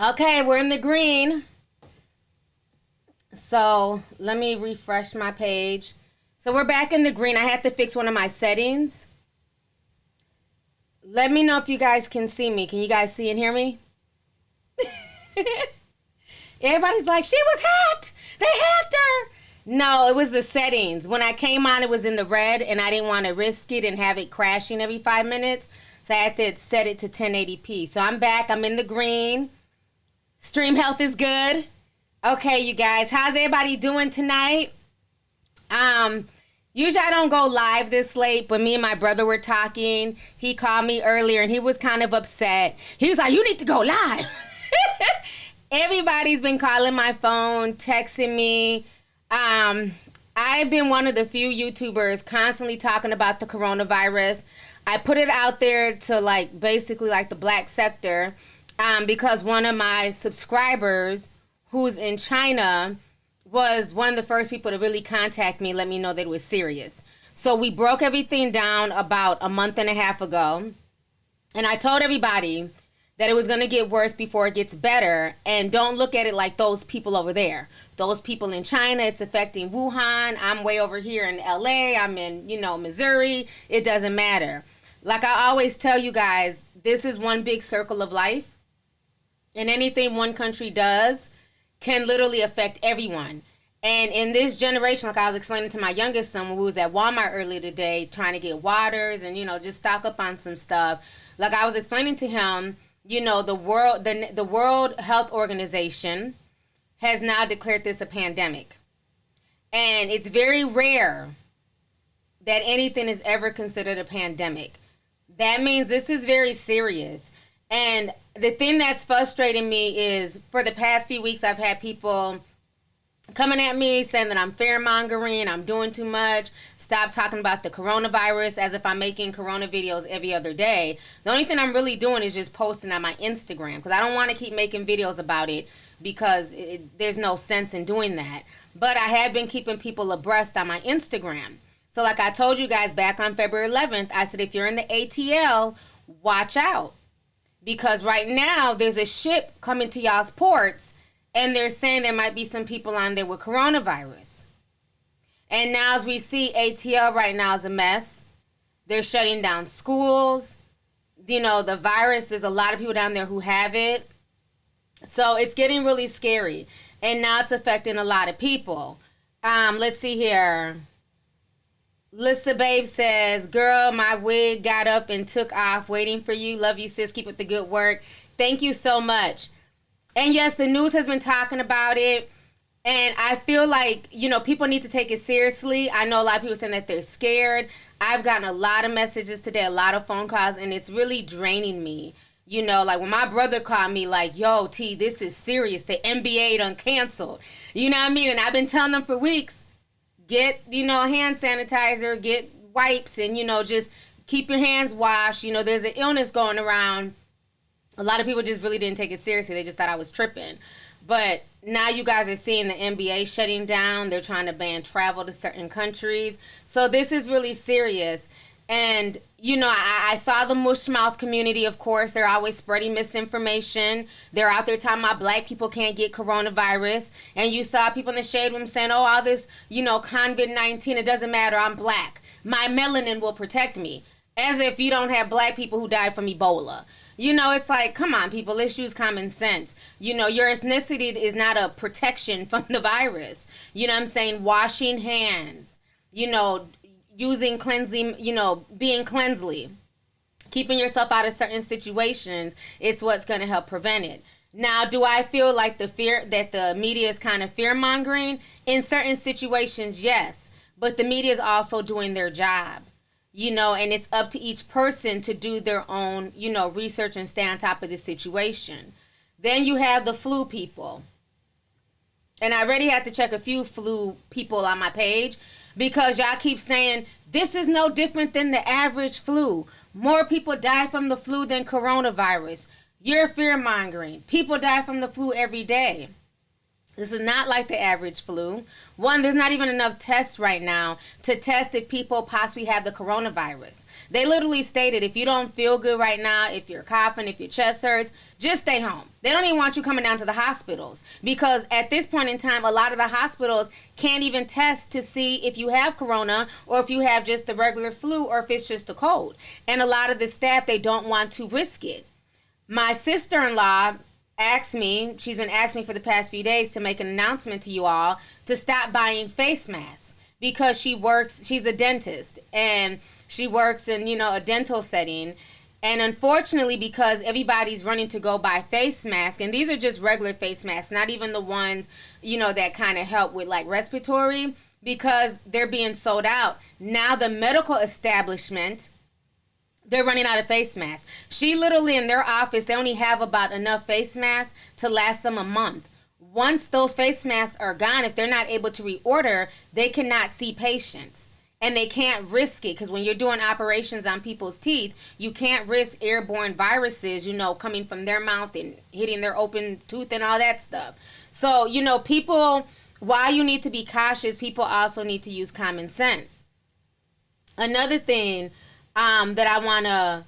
Okay, we're in the green. So let me refresh my page. So we're back in the green. I had to fix one of my settings. Let me know if you guys can see me. Can you guys see and hear me? Everybody's like, she was hacked. They hacked her. No, it was the settings. When I came on, it was in the red, and I didn't want to risk it and have it crashing every 5 minutes. So I had to set it to 1080p. So I'm back. I'm in the green. Stream health is good. Okay, you guys. How's everybody doing tonight? Usually I don't go live this late, but me and my brother were talking. He called me earlier, and he was kind of upset. He was like, you need to go live. Everybody's been calling my phone, texting me. I've been one of the few YouTubers constantly talking about the coronavirus. I put it out there to basically the black sector, because one of my subscribers who's in China was one of the first people to really contact me, let me know that it was serious. So we broke everything down about a month and a half ago. And I told everybody that it was going to get worse before it gets better. And don't look at it like those people over there. Those people in China, it's affecting Wuhan. I'm way over here in LA. I'm in, Missouri. It doesn't matter. Like I always tell you guys, this is one big circle of life. And anything one country does can literally affect everyone. And in this generation, like I was explaining to my youngest son, who was at Walmart earlier today trying to get waters and, just stock up on some stuff. Like I was explaining to him, the World Health Organization has now declared this a pandemic. And it's very rare that anything is ever considered a pandemic. That means this is very serious. And the thing that's frustrating me is for the past few weeks, I've had people coming at me saying that I'm fear-mongering, I'm doing too much, stop talking about the coronavirus, as if I'm making corona videos every other day. The only thing I'm really doing is just posting on my Instagram, because I don't want to keep making videos about it, because there's no sense in doing that. But I have been keeping people abreast on my Instagram. So like I told you guys back on February 11th, I said if you're in the ATL, watch out. Because right now there's a ship coming to y'all's ports, and they're saying there might be some people on there with coronavirus. And now as we see, ATL right now is a mess. They're shutting down schools. The virus, there's a lot of people down there who have it. So it's getting really scary. And now it's affecting a lot of people. Let's see here. Lissa Babe says, girl, my wig got up and took off waiting for you. Love you, sis. Keep up the good work. Thank you so much. And yes, the news has been talking about it. And I feel like, people need to take it seriously. I know a lot of people saying that they're scared. I've gotten a lot of messages today, a lot of phone calls, and it's really draining me. When my brother called me like, yo, T, this is serious. The NBA done canceled. You know what I mean? And I've been telling them for weeks, get, hand sanitizer, get wipes, and, just keep your hands washed. There's an illness going around. A lot of people just really didn't take it seriously. They just thought I was tripping. But now you guys are seeing the NBA shutting down. They're trying to ban travel to certain countries. So this is really serious. And, I saw the mushmouth community, of course. They're always spreading misinformation. They're out there talking about black people can't get coronavirus. And you saw people in the shade room saying, oh, all this, COVID-19, it doesn't matter. I'm black. My melanin will protect me. As if you don't have black people who died from Ebola. It's like, come on, people, let's use common sense. Your ethnicity is not a protection from the virus. You know what I'm saying? Washing hands, using cleansing, being cleansly, keeping yourself out of certain situations. It's what's going to help prevent it. Now, do I feel like the media is kind of fear mongering? In certain situations, yes. But the media is also doing their job. And it's up to each person to do their own, research and stay on top of the situation. Then you have the flu people. And I already had to check a few flu people on my page because y'all keep saying this is no different than the average flu. More people die from the flu than coronavirus. You're fear mongering. People die from the flu every day. This is not like the average flu. One, there's not even enough tests right now to test if people possibly have the coronavirus. They literally stated if you don't feel good right now, if you're coughing, if your chest hurts, just stay home. They don't even want you coming down to the hospitals because at this point in time, a lot of the hospitals can't even test to see if you have corona or if you have just the regular flu or if it's just a cold. And a lot of the staff, they don't want to risk it. My sister-in-law asked me, she's been asking me for the past few days to make an announcement to you all to stop buying face masks because she's a dentist and she works in, a dental setting. And unfortunately, because everybody's running to go buy face masks, and these are just regular face masks, not even the ones, that kind of help with like respiratory, because they're being sold out. Now the medical establishment, they're running out of face masks. She literally, in their office, they only have about enough face masks to last them a month. Once those face masks are gone, if they're not able to reorder, they cannot see patients. And they can't risk it because when you're doing operations on people's teeth, you can't risk airborne viruses, coming from their mouth and hitting their open tooth and all that stuff. So, people, while you need to be cautious, people also need to use common sense. Another thing that I want to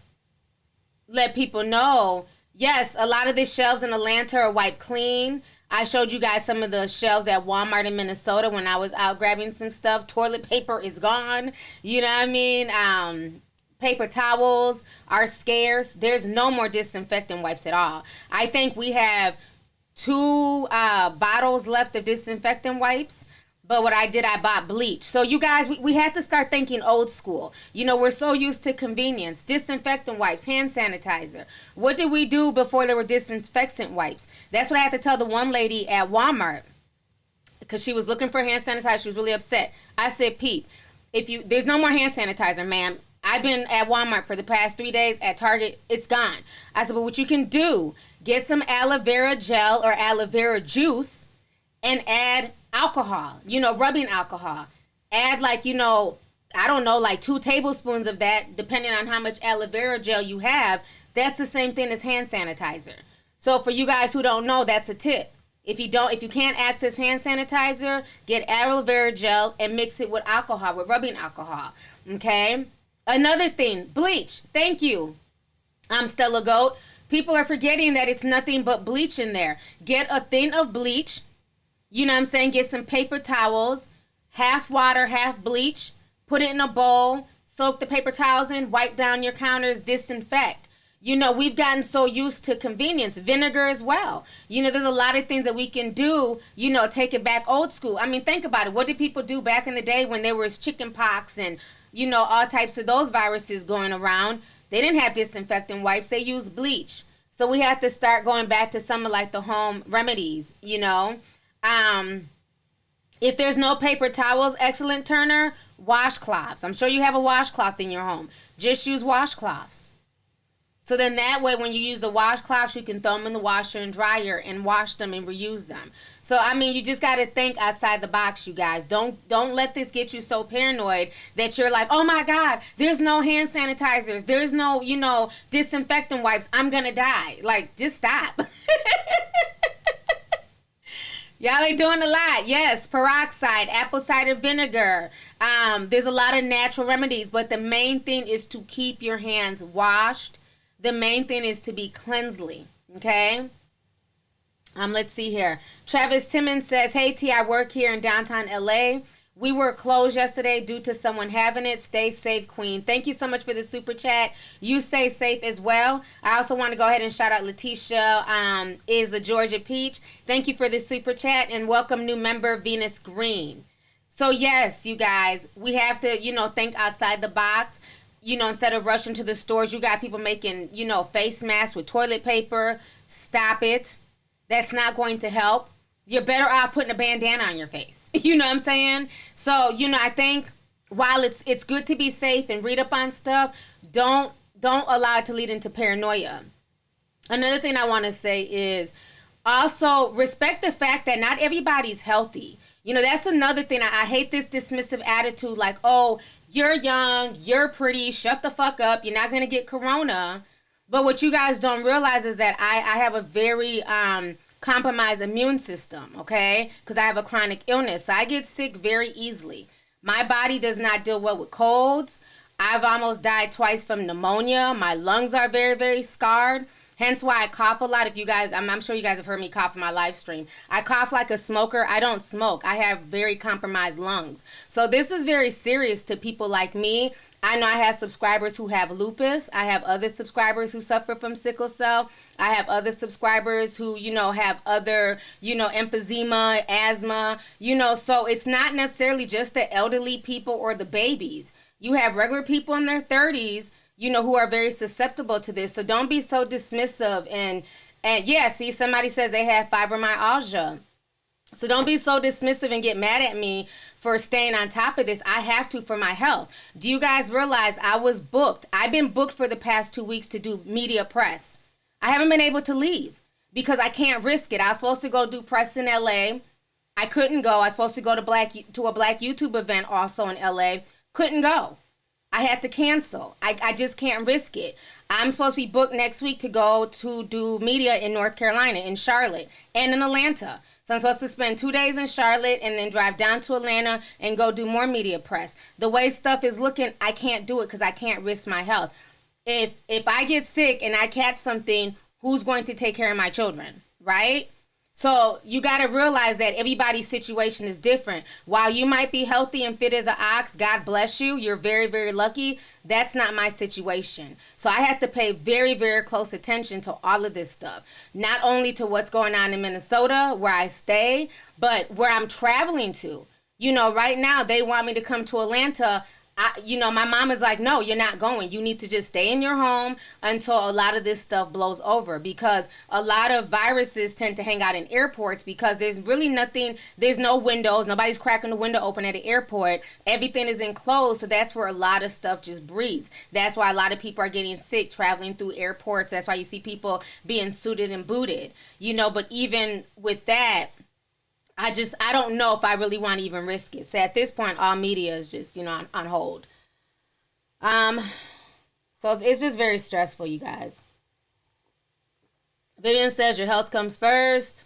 let people know, yes, a lot of the shelves in Atlanta are wiped clean. I showed you guys some of the shelves at Walmart in Minnesota when I was out grabbing some stuff. Toilet paper is gone. You know what I mean? Paper towels are scarce. There's no more disinfectant wipes at all. I think we have 2 bottles left of disinfectant wipes. But what I did, I bought bleach. So you guys, we had to start thinking old school. We're so used to convenience. Disinfectant wipes, hand sanitizer. What did we do before there were disinfectant wipes? That's what I had to tell the one lady at Walmart because she was looking for hand sanitizer. She was really upset. I said, Pete, there's no more hand sanitizer, ma'am. I've been at Walmart for the past 3 days. At Target, it's gone. I said, but what you can do, get some aloe vera gel or aloe vera juice and add alcohol, rubbing alcohol. Add like, I don't know, like 2 tablespoons of that, depending on how much aloe vera gel you have. That's the same thing as hand sanitizer. So for you guys who don't know, that's a tip. If you can't access hand sanitizer, get aloe vera gel and mix it with alcohol, with rubbing alcohol. Okay. Another thing, bleach. Thank you. I'm Stella Goat. People are forgetting that it's nothing but bleach in there. Get a thing of bleach. You know what I'm saying? Get some paper towels, half water, half bleach, put it in a bowl, soak the paper towels in, wipe down your counters, disinfect. We've gotten so used to convenience, vinegar as well. There's a lot of things that we can do, take it back old school. I mean, think about it. What did people do back in the day when there was chicken pox and, all types of those viruses going around? They didn't have disinfectant wipes. They used bleach. So we have to start going back to some of like the home remedies, If there's no paper towels, excellent Turner, washcloths. I'm sure you have a washcloth in your home. Just use washcloths. So then that way when you use the washcloths, you can throw them in the washer and dryer and wash them and reuse them. So, I mean, you just got to think outside the box, you guys. Don't let this get you so paranoid that you're like, oh my God, there's no hand sanitizers. There's no, disinfectant wipes. I'm going to die. Like, just stop. Y'all are doing a lot. Yes, peroxide, apple cider vinegar. There's a lot of natural remedies, but the main thing is to keep your hands washed. The main thing is to be cleansly, okay? Let's see here. Travis Timmons says, hey, T, I work here in downtown LA. We were closed yesterday due to someone having it. Stay safe, Queen. Thank you so much for the super chat. You stay safe as well. I also want to go ahead and shout out Letitia, is a Georgia Peach. Thank you for the super chat and welcome new member Venus Green. So yes, you guys, we have to, think outside the box. Instead of rushing to the stores, you got people making, face masks with toilet paper. Stop it. That's not going to help. You're better off putting a bandana on your face. You know what I'm saying? So, I think while it's good to be safe and read up on stuff, don't allow it to lead into paranoia. Another thing I want to say is also respect the fact that not everybody's healthy. That's another thing. I hate this dismissive attitude like, oh, you're young, you're pretty, shut the fuck up, you're not going to get corona. But what you guys don't realize is that I have a very compromised immune system, okay? Because I have a chronic illness. So I get sick very easily. My body does not deal well with colds. I've almost died twice from pneumonia. My lungs are very, very scarred. Hence why I cough a lot. If you guys, I'm sure you guys have heard me cough in my live stream. I cough like a smoker. I don't smoke. I have very compromised lungs. So this is very serious to people like me. I know I have subscribers who have lupus. I have other subscribers who suffer from sickle cell. I have other subscribers who, have other, emphysema, asthma, so it's not necessarily just the elderly people or the babies. You have regular people in their 30s, who are very susceptible to this. So don't be so dismissive. And yeah, see, somebody says they have fibromyalgia. So don't be so dismissive and get mad at me for staying on top of this. I have to for my health. Do you guys realize I was booked? I've been booked for the past 2 weeks to do media press. I haven't been able to leave because I can't risk it. I was supposed to go do press in LA. I couldn't go. I was supposed to go to a black YouTube event also in LA. Couldn't go. I had to cancel. I just can't risk it. I'm supposed to be booked next week to go to do media in North Carolina, in Charlotte, and in Atlanta. So I'm supposed to spend 2 days in Charlotte and then drive down to Atlanta and go do more media press. The way stuff is looking, I can't do it because I can't risk my health. If I get sick and I catch something, who's going to take care of my children, right? So you got to realize that everybody's situation is different. While you might be healthy and fit as an ox, God bless you. You're very, very lucky. That's not my situation. So I have to pay very, very close attention to all of this stuff. Not only to what's going on in Minnesota, where I stay, but where I'm traveling to. Right now they want me to come to Atlanta. My mom is like, no, you're not going. You need to just stay in your home until a lot of this stuff blows over, because a lot of viruses tend to hang out in airports because there's really nothing, there's no windows. Nobody's cracking the window open at the airport. Everything is enclosed. So that's where a lot of stuff just breeds. That's why a lot of people are getting sick traveling through airports. That's why you see people being suited and booted, but even with that, I don't know if I really want to even risk it. So at this point, all media is just, on hold. So it's just very stressful, you guys. Vivian says your health comes first.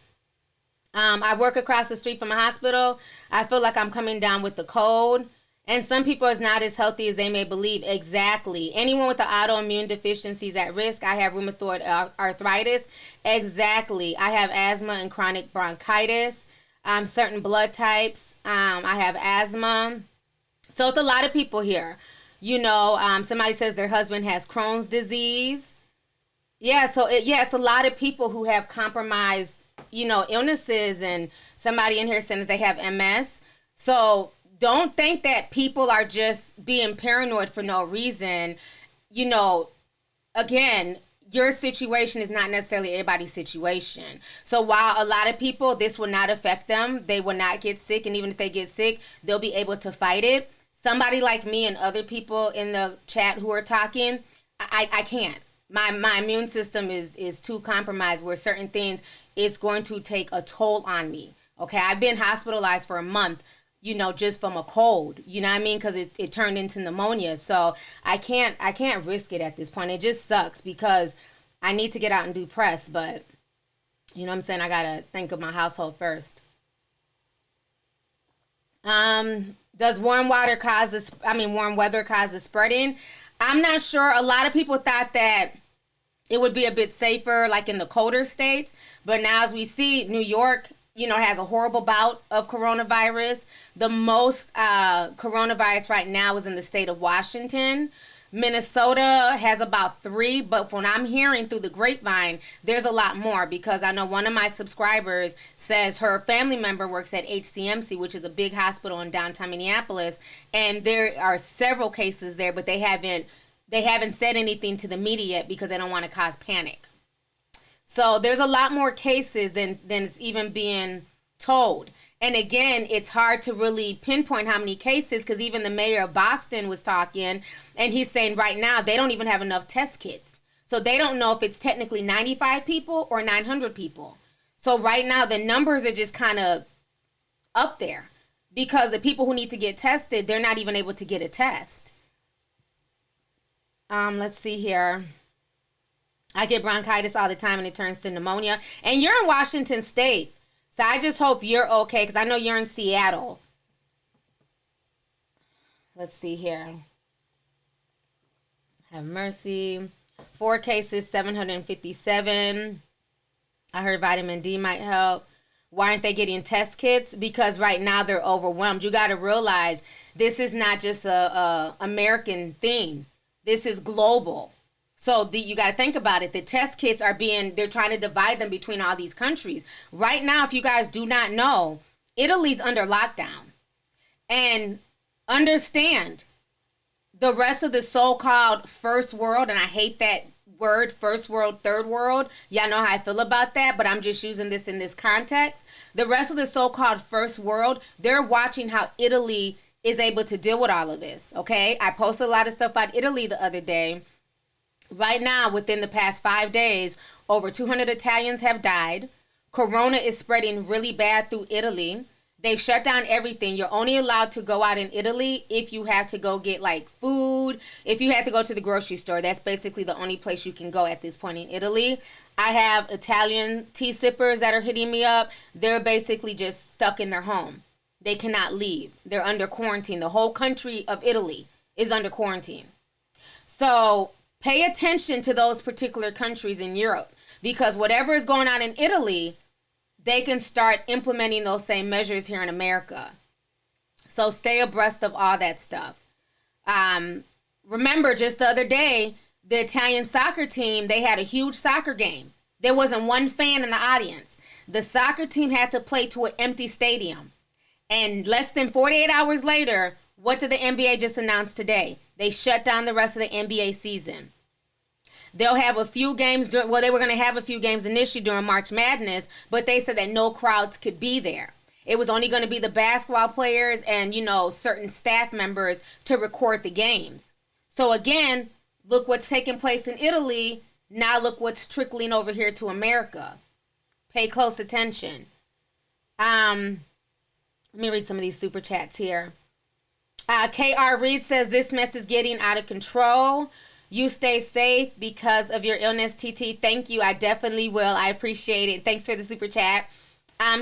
I work across the street from a hospital. I feel like I'm coming down with the cold. And some people is not as healthy as they may believe. Exactly. Anyone with the autoimmune deficiencies at risk. I have rheumatoid arthritis. Exactly. I have asthma and chronic bronchitis. Certain blood types. I have asthma. So it's a lot of people here. Somebody says their husband has Crohn's disease. Yeah, so it's a lot of people who have compromised, illnesses, and somebody in here saying that they have MS. So don't think that people are just being paranoid for no reason. Again, your situation is not necessarily everybody's situation. So while a lot of people, this will not affect them, they will not get sick. And even if they get sick, they'll be able to fight it. Somebody like me and other people in the chat who are talking, I can't. My immune system is too compromised where certain things, it's going to take a toll on me. Okay, I've been hospitalized for a month, just from a cold, you know what I mean? Because it turned into pneumonia. So I can't risk it at this point. It just sucks because I need to get out and do press, but you know what I'm saying? I got to think of my household first. Does warm weather cause the spreading? I'm not sure. A lot of people thought that it would be a bit safer like in the colder states, but now as we see, New York, has a horrible bout of coronavirus. The most coronavirus right now is in the state of Washington. Minnesota has about 3, but from what I'm hearing through the grapevine, there's a lot more, because I know one of my subscribers says her family member works at HCMC, which is a big hospital in downtown Minneapolis, and there are several cases there, but they haven't said anything to the media yet because they don't want to cause panic. So there's a lot more cases than it's even being told. And again, it's hard to really pinpoint how many cases, because even the mayor of Boston was talking, and he's saying right now they don't even have enough test kits. So they don't know if it's technically 95 people or 900 people. So right now the numbers are just kind of up there, because the people who need to get tested, they're not even able to get a test. Let's see here. I get bronchitis all the time and it turns to pneumonia. And you're in Washington State. So I just hope you're okay because I know you're in Seattle. Let's see here. Have mercy. 4 cases, 757. I heard vitamin D might help. Why aren't they getting test kits? Because right now they're overwhelmed. You got to realize this is not just a American thing. This is global. So you got to think about it. The test kits they're trying to divide them between all these countries. Right now, if you guys do not know, Italy's under lockdown. And understand, the rest of the so-called first world, and I hate that word, first world, third world. Y'all know how I feel about that, but I'm just using this in this context. The rest of the so-called first world, they're watching how Italy is able to deal with all of this, okay? I posted a lot of stuff about Italy the other day. Right now, within the past 5 days, over 200 Italians have died. Corona is spreading really bad through Italy. They've shut down everything. You're only allowed to go out in Italy if you have to go get like food, if you have to go to the grocery store. That's basically the only place you can go at this point in Italy. I have Italian tea sippers that are hitting me up. They're basically just stuck in their home. They cannot leave. They're under quarantine. The whole country of Italy is under quarantine. So pay attention to those particular countries in Europe, because whatever is going on in Italy, they can start implementing those same measures here in America. So stay abreast of all that stuff. Remember, just the other day, the Italian soccer team, they had a huge soccer game. There wasn't one fan in the audience. The soccer team had to play to an empty stadium. And less than 48 hours later, what did the NBA just announce today? They shut down the rest of the NBA season. They'll have a few games, they were going to have a few games initially during March Madness, but they said that no crowds could be there. It was only going to be the basketball players and, certain staff members to record the games. So again, look what's taking place in Italy. Now look what's trickling over here to America. Pay close attention. Let me read some of these super chats here. KR Reed says, this mess is getting out of control. You stay safe because of your illness, TT. Thank you. I definitely will. I appreciate it. Thanks for the super chat.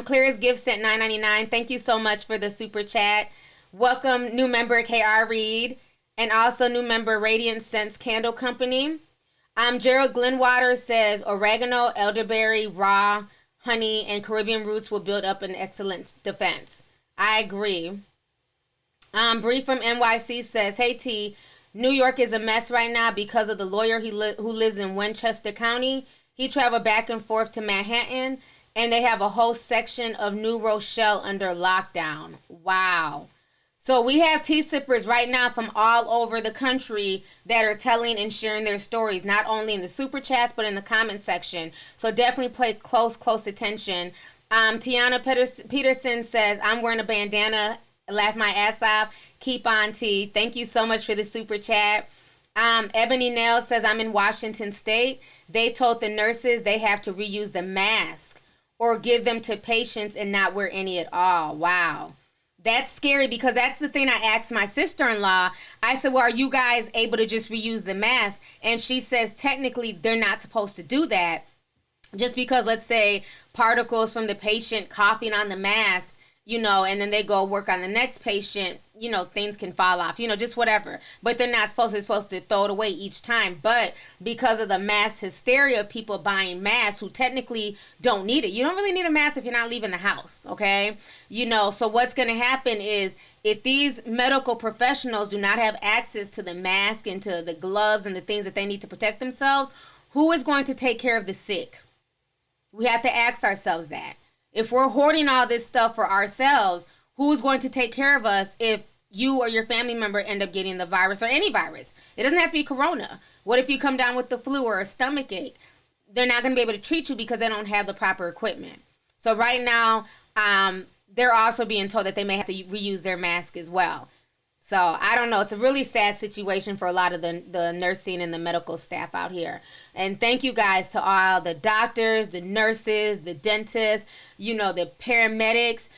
Clara's gift sent $9.99. Thank you so much for the super chat. Welcome, new member KR Reed, and also new member Radiant Scents Candle Company. Gerald Glenwater says oregano, elderberry, raw, honey, and Caribbean roots will build up an excellent defense. I agree. Bree from NYC says, hey T, New York is a mess right now because of the lawyer who lives in Westchester County. He traveled back and forth to Manhattan, and they have a whole section of New Rochelle under lockdown. Wow. So we have tea sippers right now from all over the country that are telling and sharing their stories, not only in the super chats, but in the comment section. So definitely pay close attention. Tiana Peterson says, I'm wearing a bandana. Laugh my ass off. Keep on, T. Thank you so much for the super chat. Ebony Nail says, I'm in Washington State. They told the nurses they have to reuse the mask or give them to patients and not wear any at all. Wow. That's scary, because that's the thing I asked my sister-in-law. I said, well, are you guys able to just reuse the mask? And she says, technically, they're not supposed to do that. Just because, let's say, particles from the patient coughing on the mask, and then they go work on the next patient, things can fall off, just whatever. But they're not supposed to throw it away each time. But because of the mass hysteria of people buying masks who technically don't need it. You don't really need a mask if you're not leaving the house, okay? So what's going to happen is, if these medical professionals do not have access to the mask and to the gloves and the things that they need to protect themselves, who is going to take care of the sick? We have to ask ourselves that. If we're hoarding all this stuff for ourselves, who's going to take care of us if you or your family member end up getting the virus, or any virus? It doesn't have to be corona. What if you come down with the flu or a stomach ache? They're not going to be able to treat you because they don't have the proper equipment. So right now, they're also being told that they may have to reuse their mask as well. So I don't know. It's a really sad situation for a lot of the nursing and the medical staff out here. And thank you guys to all the doctors, the nurses, the dentists, the paramedics.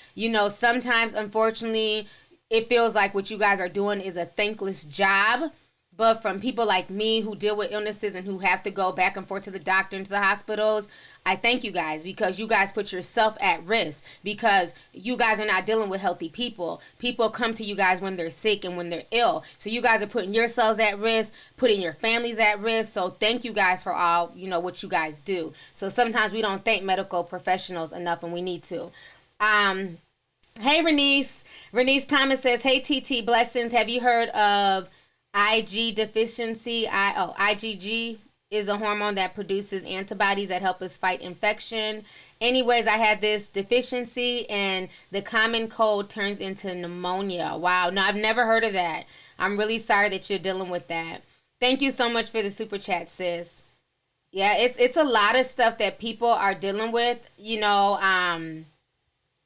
Sometimes, unfortunately, it feels like what you guys are doing is a thankless job. But from people like me who deal with illnesses and who have to go back and forth to the doctor and to the hospitals, I thank you guys, because you guys put yourself at risk, because you guys are not dealing with healthy people. People come to you guys when they're sick and when they're ill. So you guys are putting yourselves at risk, putting your families at risk. So thank you guys for all, what you guys do. So sometimes we don't thank medical professionals enough, and we need to. Hey, Renice. Renice Thomas says, hey, TT, blessings. Have you heard of IG deficiency? IgG is a hormone that produces antibodies that help us fight infection. Anyways, I had this deficiency and the common cold turns into pneumonia. Wow. No, I've never heard of that. I'm really sorry that you're dealing with that. Thank you so much for the super chat, sis. Yeah, it's a lot of stuff that people are dealing with,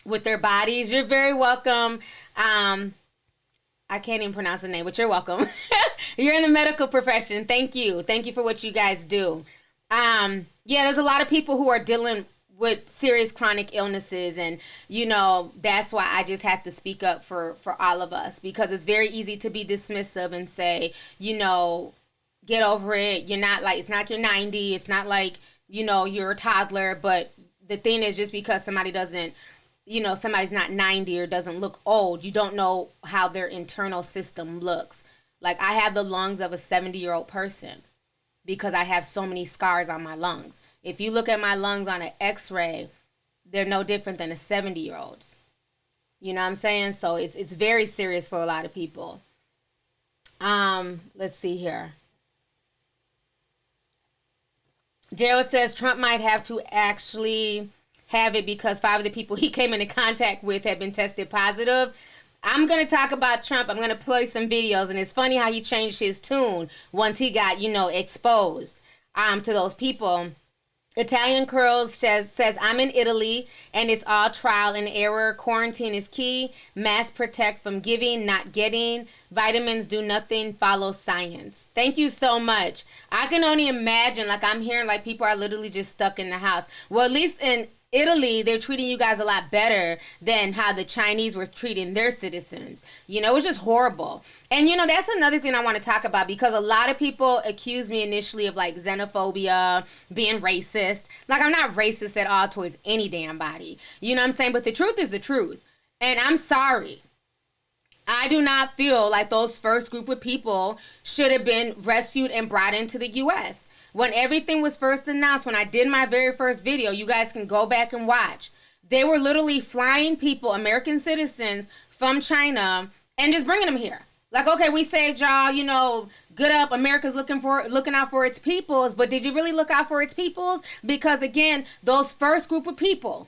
with their bodies. You're very welcome. I can't even pronounce the name, but you're welcome. You're in the medical profession. Thank you. Thank you for what you guys do. Yeah, there's a lot of people who are dealing with serious chronic illnesses, and that's why I just have to speak up for all of us, because it's very easy to be dismissive and say, get over it. You're not like, it's not your 90. It's not like, you're a toddler. But the thing is, just because somebody doesn't, somebody's not 90 or doesn't look old, you don't know how their internal system looks. Like, I have the lungs of a 70-year-old person because I have so many scars on my lungs. If you look at my lungs on an x-ray, they're no different than a 70-year-old's. You know what I'm saying? So it's very serious for a lot of people. Let's see here. Gerald says Trump might have to actually have it because 5 of the people he came into contact with had been tested positive. I'm going to talk about Trump. I'm going to play some videos, and it's funny how he changed his tune once he got, exposed to those people. Italian Curls says, I'm in Italy, and it's all trial and error. Quarantine is key. Mask protect from giving, not getting. Vitamins do nothing. Follow science. Thank you so much. I can only imagine, like, I'm hearing, like, people are literally just stuck in the house. Well, at least in Italy, they're treating you guys a lot better than how the Chinese were treating their citizens. It was just horrible. And, that's another thing I want to talk about, because a lot of people accuse me initially of, like, xenophobia, being racist. Like, I'm not racist at all towards any damn body. You know what I'm saying? But the truth is the truth. And I'm sorry. I do not feel like those first group of people should have been rescued and brought into the U.S. When everything was first announced, when I did my very first video, you guys can go back and watch. They were literally flying people, American citizens, from China and just bringing them here. Like, okay, we saved y'all, good up. America's looking out for its peoples. But did you really look out for its peoples? Because, again, those first group of people,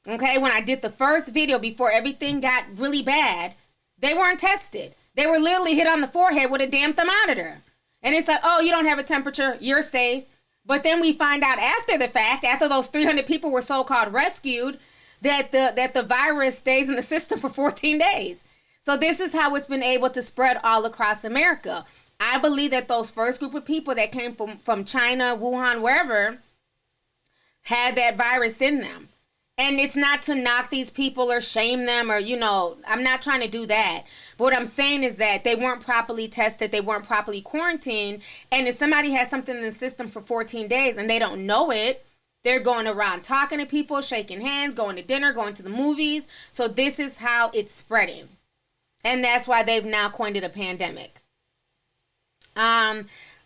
okay, when I did the first video before everything got really bad, they weren't tested. They were literally hit on the forehead with a damn thermometer. And it's like, oh, you don't have a temperature, you're safe. But then we find out after the fact, after those 300 people were so-called rescued, that the virus stays in the system for 14 days. So this is how it's been able to spread all across America. I believe that those first group of people that came from China, Wuhan, wherever, had that virus in them. And it's not to knock these people or shame them or, I'm not trying to do that. But what I'm saying is that they weren't properly tested. They weren't properly quarantined. And if somebody has something in the system for 14 days and they don't know it, they're going around talking to people, shaking hands, going to dinner, going to the movies. So this is how it's spreading. And that's why they've now coined it a pandemic.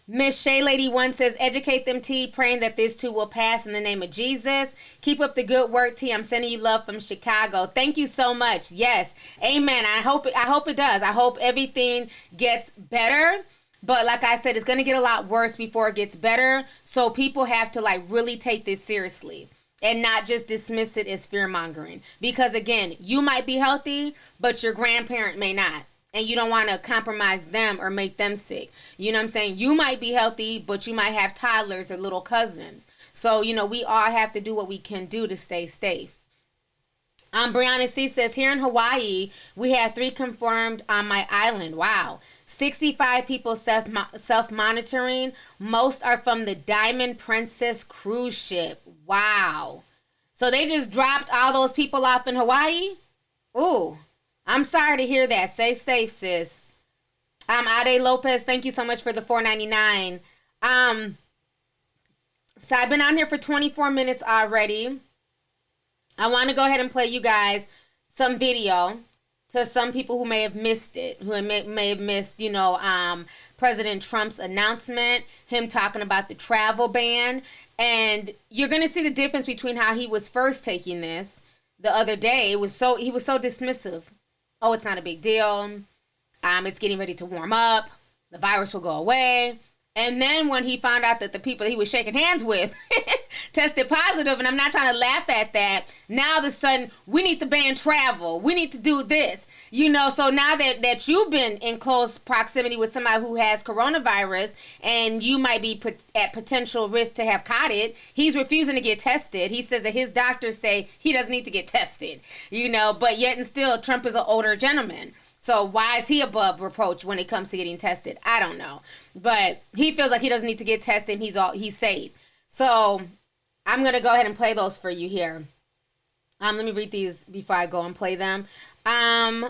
Miss Shay Lady 1 says, educate them, T, praying that this too will pass in the name of Jesus. Keep up the good work, T. I'm sending you love from Chicago. Thank you so much. Yes. Amen. I hope it does. I hope everything gets better. But like I said, it's going to get a lot worse before it gets better. So people have to really take this seriously and not just dismiss it as fear mongering. Because again, you might be healthy, but your grandparent may not. And you don't want to compromise them or make them sick. You know what I'm saying? You might be healthy, but you might have toddlers or little cousins. So, we all have to do what we can do to stay safe. Brianna C says, here in Hawaii, we had 3 confirmed on my island. Wow. 65 people self-monitoring. Most are from the Diamond Princess cruise ship. Wow. So they just dropped all those people off in Hawaii? Ooh. I'm sorry to hear that. Stay safe, sis. Ade Lopez, thank you so much for the 4.99. Um, so I've been on here for 24 minutes already. I want to go ahead and play you guys some video to some people who may have missed it, who may have missed, President Trump's announcement, him talking about the travel ban. And you're going to see the difference between how he was first taking this the other day. He was so dismissive. Oh, it's not a big deal. It's getting ready to warm up. The virus will go away. And then when he found out that the people that he was shaking hands with tested positive, and I'm not trying to laugh at that, now all of a sudden we need to ban travel. We need to do this. So now that you've been in close proximity with somebody who has coronavirus and you might be at potential risk to have caught it, he's refusing to get tested. He says that his doctors say he doesn't need to get tested, but yet and still Trump is an older gentleman. So why is he above reproach when it comes to getting tested? I don't know. But he feels like he doesn't need to get tested and he's safe. So I'm going to go ahead and play those for you here. Let me read these before I go and play them. Marsha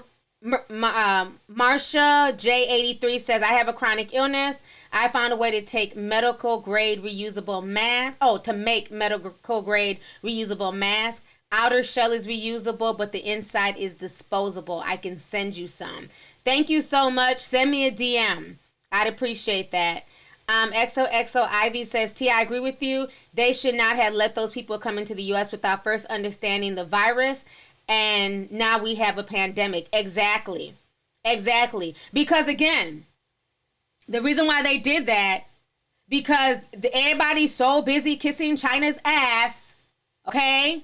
J83 says, I have a chronic illness. I found a way to take medical grade reusable mask. To make medical grade reusable mask. Outer shell is reusable, but the inside is disposable. I can send you some. Thank you so much. Send me a DM. I'd appreciate that. XOXO Ivy says, T, I agree with you. They should not have let those people come into the U.S. without first understanding the virus. And now we have a pandemic. Exactly. Because again, the reason why they did that, because everybody's so busy kissing China's ass, okay?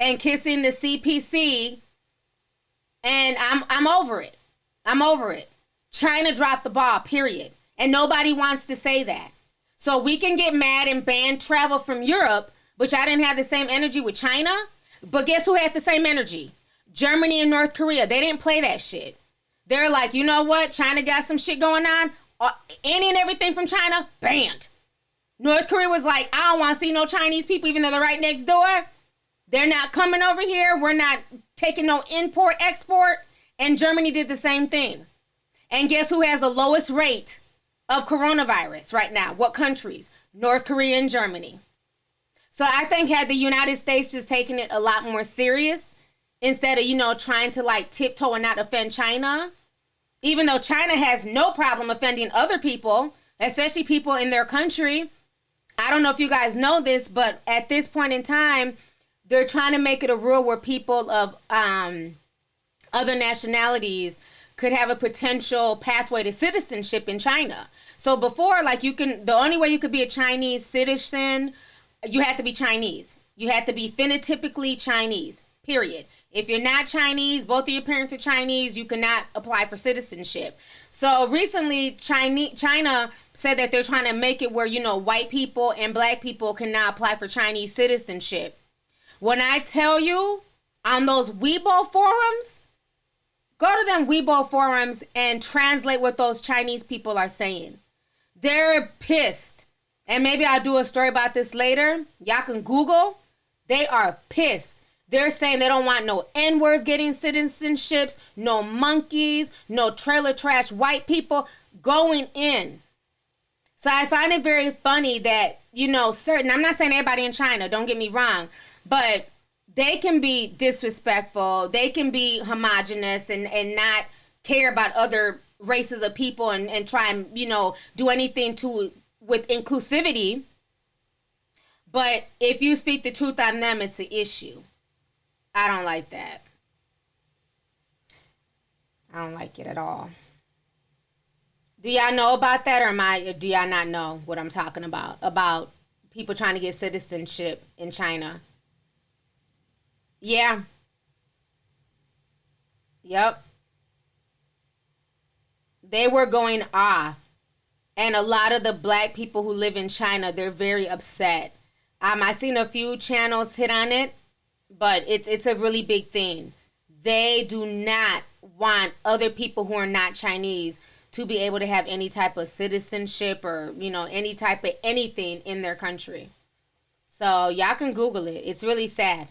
And kissing the CPC, and I'm over it. China dropped the ball, period. And nobody wants to say that. So we can get mad and ban travel from Europe, which I didn't have the same energy with China. But guess who had the same energy? Germany and North Korea. They didn't play that shit. They're like, you know what? China got some shit going on. Any and everything from China, banned. North Korea was like, I don't want to see no Chinese people, even though they're right next door. They're not coming over here. We're not taking no import, export. And Germany did the same thing. And guess who has the lowest rate of coronavirus right now? What countries? North Korea and Germany. So I think had the United States just taken it a lot more serious instead of, trying to tiptoe and not offend China, even though China has no problem offending other people, especially people in their country. I don't know if you guys know this, but at this point in time, they're trying to make it a rule where people of other nationalities could have a potential pathway to citizenship in China. So before, the only way you could be a Chinese citizen, you had to be Chinese. You had to be phenotypically Chinese, period. If you're not Chinese, both of your parents are Chinese, you cannot apply for citizenship. So recently, China said that they're trying to make it where, white people and black people can now apply for Chinese citizenship. When I tell you on those Weibo forums, go to them Weibo forums and translate what those Chinese people are saying. They're pissed. And maybe I'll do a story about this later. Y'all can Google. They are pissed. They're saying they don't want no N-words getting citizenships, no monkeys, no trailer trash white people going in. So I find it very funny that, I'm not saying everybody in China, don't get me wrong, but they can be disrespectful. They can be homogenous and not care about other races of people and try and, do anything with inclusivity. But if you speak the truth on them, it's an issue. I don't like that. I don't like it at all. Do y'all know about that, or do y'all not know what I'm talking about? About people trying to get citizenship in China. Yeah. Yep. They were going off. And a lot of the black people who live in China, they're very upset. I seen a few channels hit on it, but it's a really big thing. They do not want other people who are not Chinese to be able to have any type of citizenship or, any type of anything in their country. So y'all can Google it. It's really sad.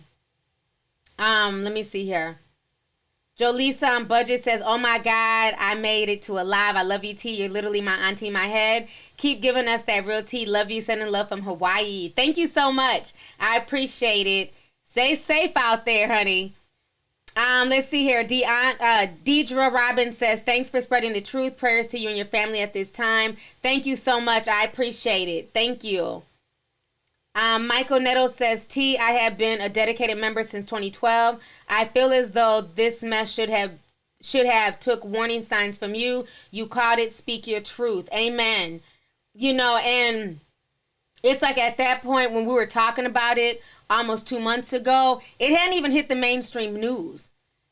Let me see here. Jolisa on Budget says, oh my God, I made it to alive. I love you, T. You're literally my auntie in my head. Keep giving us that real tea. Love you. Sending love from Hawaii. Thank you so much. I appreciate it. Stay safe out there, honey. Let's see here. Deidre Robbins says, thanks for spreading the truth. Prayers to you and your family at this time. Thank you so much. I appreciate it. Thank you. Michael Nettles says, T, I have been a dedicated member since 2012. I feel as though this mess should have took warning signs from you. You called it. Speak your truth. Amen. You know, and it's like at that point when we were talking about it almost 2 months ago, it hadn't even hit the mainstream news.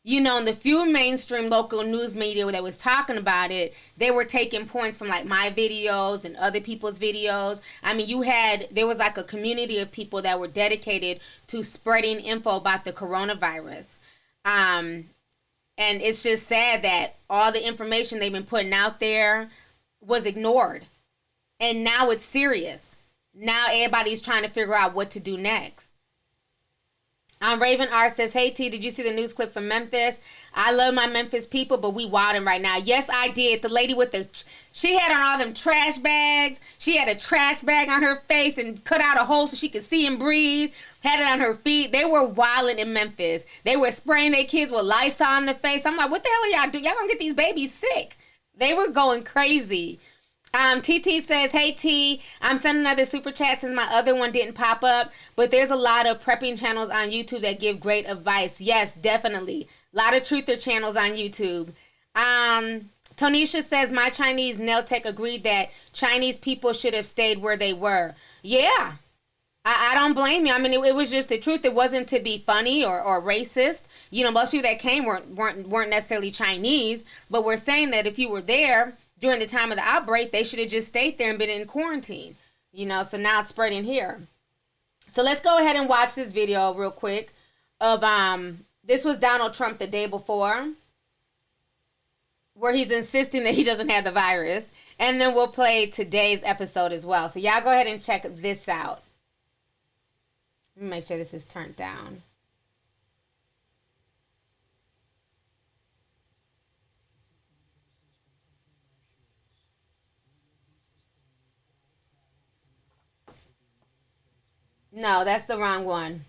You know, and the few mainstream local news media that was talking about it, they were taking points from like my videos and other people's videos. I mean, there was like a community of people that were dedicated to spreading info about the coronavirus. And it's just sad that all the information they've been putting out there was ignored. And now it's serious. Now everybody's trying to figure out what to do next. Raven R says, hey T, did you see the news clip from Memphis? I love my Memphis people, but we wilding right now. Yes, I did. The lady with she had on all them trash bags. She had a trash bag on her face and cut out a hole so she could see and breathe. Had it on her feet. They were wilding in Memphis. They were spraying their kids with Lysol in the face. I'm like, what the hell are y'all doing? Y'all gonna get these babies sick. They were going crazy. TT says, hey T, I'm sending another super chat since my other one didn't pop up, but there's a lot of prepping channels on YouTube that give great advice. Yes, definitely. A lot of truther channels on YouTube. Tonisha says, my Chinese nail tech agreed that Chinese people should have stayed where they were. Yeah, I don't blame you. I mean, it was just the truth. It wasn't to be funny or racist. You know, most people that came weren't necessarily Chinese, but we're saying that if you were there during the time of the outbreak, they should have just stayed there and been in quarantine. You know, so now it's spreading here. So let's go ahead and watch this video real quick of this was Donald Trump the day before, where he's insisting that he doesn't have the virus. And then we'll play today's episode as well. So y'all go ahead and check this out. Let me make sure this is turned down. No, that's the wrong one.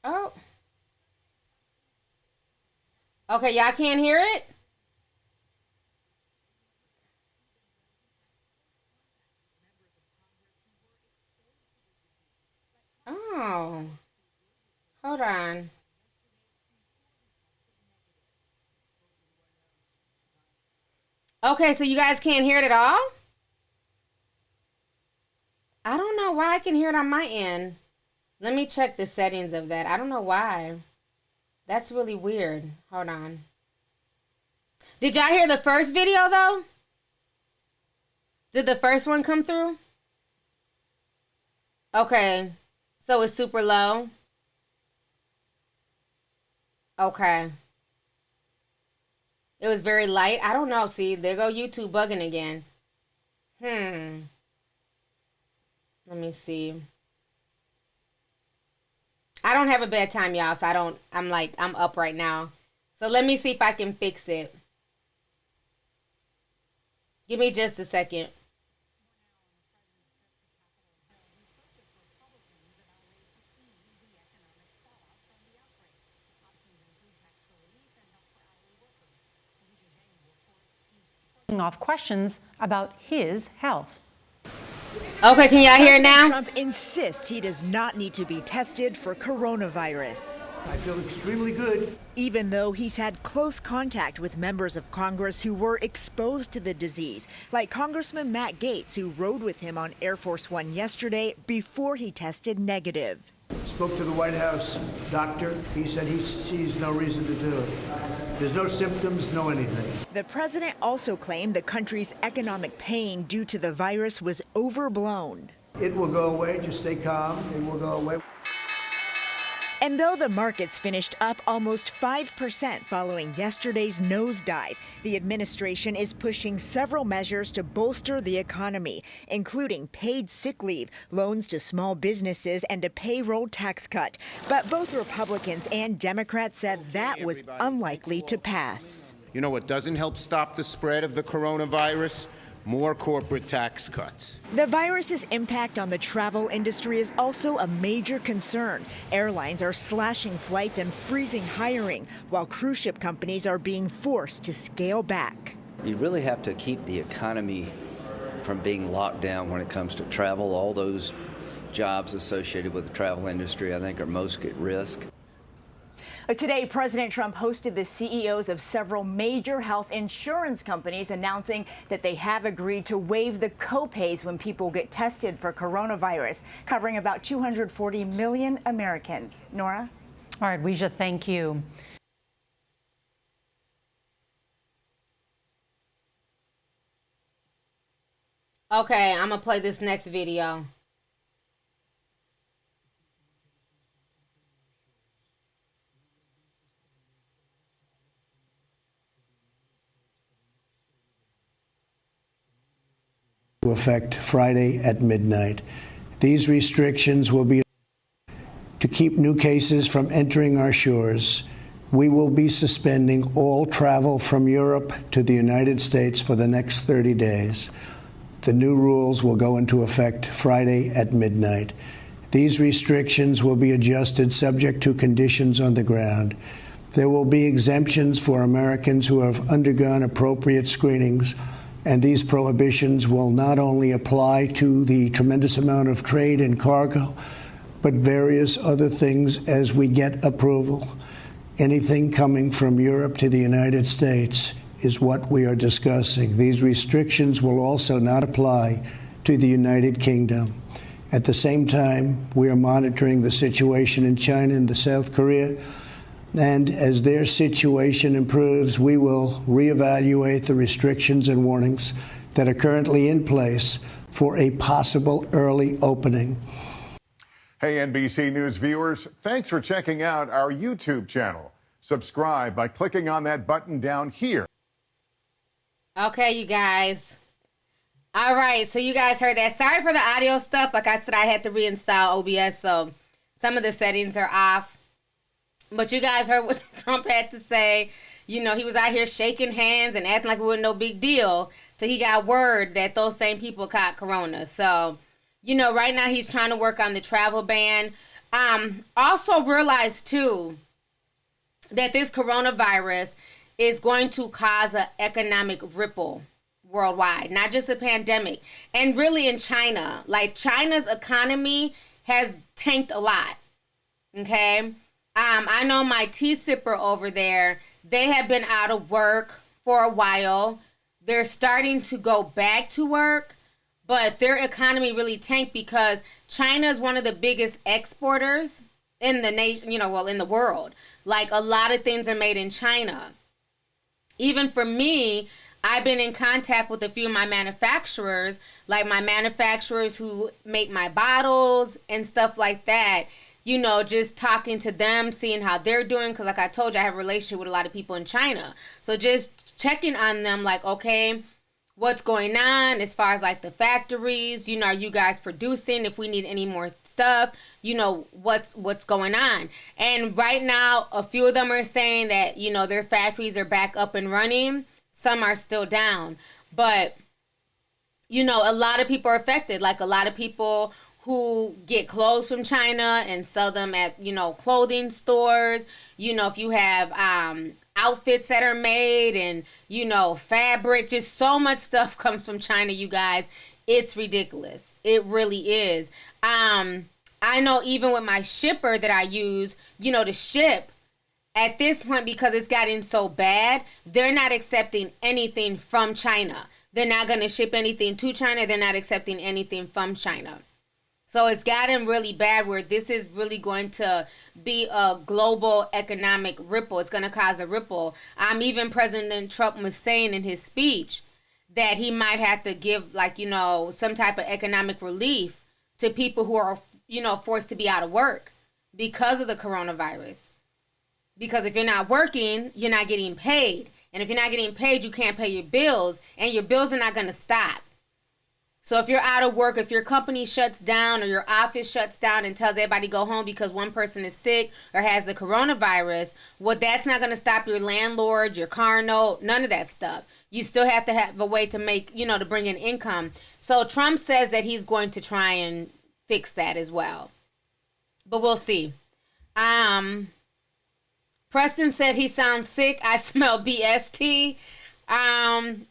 Oh. Okay, y'all can't hear it? Oh. Hold on. Okay, so you guys can't hear it at all? I don't know why I can hear it on my end. Let me check the settings of that. I don't know why. That's really weird. Hold on. Did y'all hear the first video though? Did the first one come through? Okay. So it's super low. Okay. It was very light. I don't know. See, there go YouTube bugging again. Let me see. I don't have a bedtime, y'all, so I'm up right now. So let me see if I can fix it. Give me just a second. Off questions about his health. Okay, can y'all hear it now? Trump insists he does not need to be tested for coronavirus. I feel extremely good. Even though he's had close contact with members of Congress who were exposed to the disease, like Congressman Matt Gaetz, who rode with him on Air Force One yesterday before he tested negative. Spoke to the White House doctor. He said he sees no reason to do it. There's no symptoms, no anything. The president also claimed the country's economic pain due to the virus was overblown. It will go away. Just stay calm. It will go away. And though the markets finished up almost 5% following yesterday's nosedive, the administration is pushing several measures to bolster the economy, including paid sick leave, loans to small businesses, and a payroll tax cut. But both Republicans and Democrats said that was unlikely to pass. You know what doesn't help stop the spread of the coronavirus? More corporate tax cuts. The virus's impact on the travel industry is also a major concern. Airlines are slashing flights and freezing hiring, while cruise ship companies are being forced to scale back. You really have to keep the economy from being locked down when it comes to travel. All those jobs associated with the travel industry, I think, are most at risk. Today, President Trump hosted the CEOs of several major health insurance companies, announcing that they have agreed to waive the copays when people get tested for coronavirus, covering about 240 million Americans. Nora? All right, Weijia, thank you. Okay, I'm gonna play this next video. Effect Friday at midnight. These restrictions will be to keep new cases from entering our shores. We will be suspending all travel from Europe to the United States for the next 30 days. The new rules will go into effect Friday at midnight. These restrictions will be adjusted subject to conditions on the ground. There will be exemptions for Americans who have undergone appropriate screenings, and these prohibitions will not only apply to the tremendous amount of trade and cargo, but various other things as we get approval. Anything coming from Europe to the United States is what we are discussing. These restrictions will also not apply to the United Kingdom. At the same time, we are monitoring the situation in China and South Korea. And as their situation improves, we will reevaluate the restrictions and warnings that are currently in place for a possible early opening. Hey, NBC News viewers, thanks for checking out our YouTube channel. Subscribe by clicking on that button down here. Okay, you guys. All right, so you guys heard that. Sorry for the audio stuff. Like I said, I had to reinstall OBS, so some of the settings are off. But you guys heard what Trump had to say. You know, he was out here shaking hands and acting like it wasn't no big deal till he got word that those same people caught corona. So, you know, right now he's trying to work on the travel ban. Also realize, too, that this coronavirus is going to cause an economic ripple worldwide, not just a pandemic. And really in China, like China's economy has tanked a lot. Okay. I know my tea sipper over there, they have been out of work for a while. They're starting to go back to work, but their economy really tanked because China is one of the biggest exporters in the nation, in the world. Like a lot of things are made in China. Even for me, I've been in contact with a few of my manufacturers, like my manufacturers who make my bottles and stuff like that. You know, just talking to them, seeing how they're doing. Because like I told you, I have a relationship with a lot of people in China. So just checking on them like, okay, what's going on as far as like the factories? You know, are you guys producing? If we need any more stuff, you know, what's going on? And right now, a few of them are saying that, you know, their factories are back up and running. Some are still down. But, you know, a lot of people are affected. Like a lot of people who get clothes from China and sell them at, you know, clothing stores. You know, if you have outfits that are made and, you know, fabric, just so much stuff comes from China, you guys. It's ridiculous. It really is. I know even with my shipper that I use, you know, to ship, at this point, because it's gotten so bad, they're not accepting anything from China. They're not going to ship anything to China. They're not accepting anything from China. So it's gotten really bad where this is really going to be a global economic ripple. It's going to cause a ripple. Even President Trump was saying in his speech that he might have to give, like, you know, some type of economic relief to people who are, you know, forced to be out of work because of the coronavirus. Because if you're not working, you're not getting paid. And if you're not getting paid, you can't pay your bills. And your bills are not going to stop. So if you're out of work, if your company shuts down or your office shuts down and tells everybody to go home because one person is sick or has the coronavirus, well, that's not going to stop your landlord, your car note, none of that stuff. You still have to have a way to make, to bring in income. So Trump says that he's going to try and fix that as well. But we'll see. Preston said he sounds sick. I smell BST.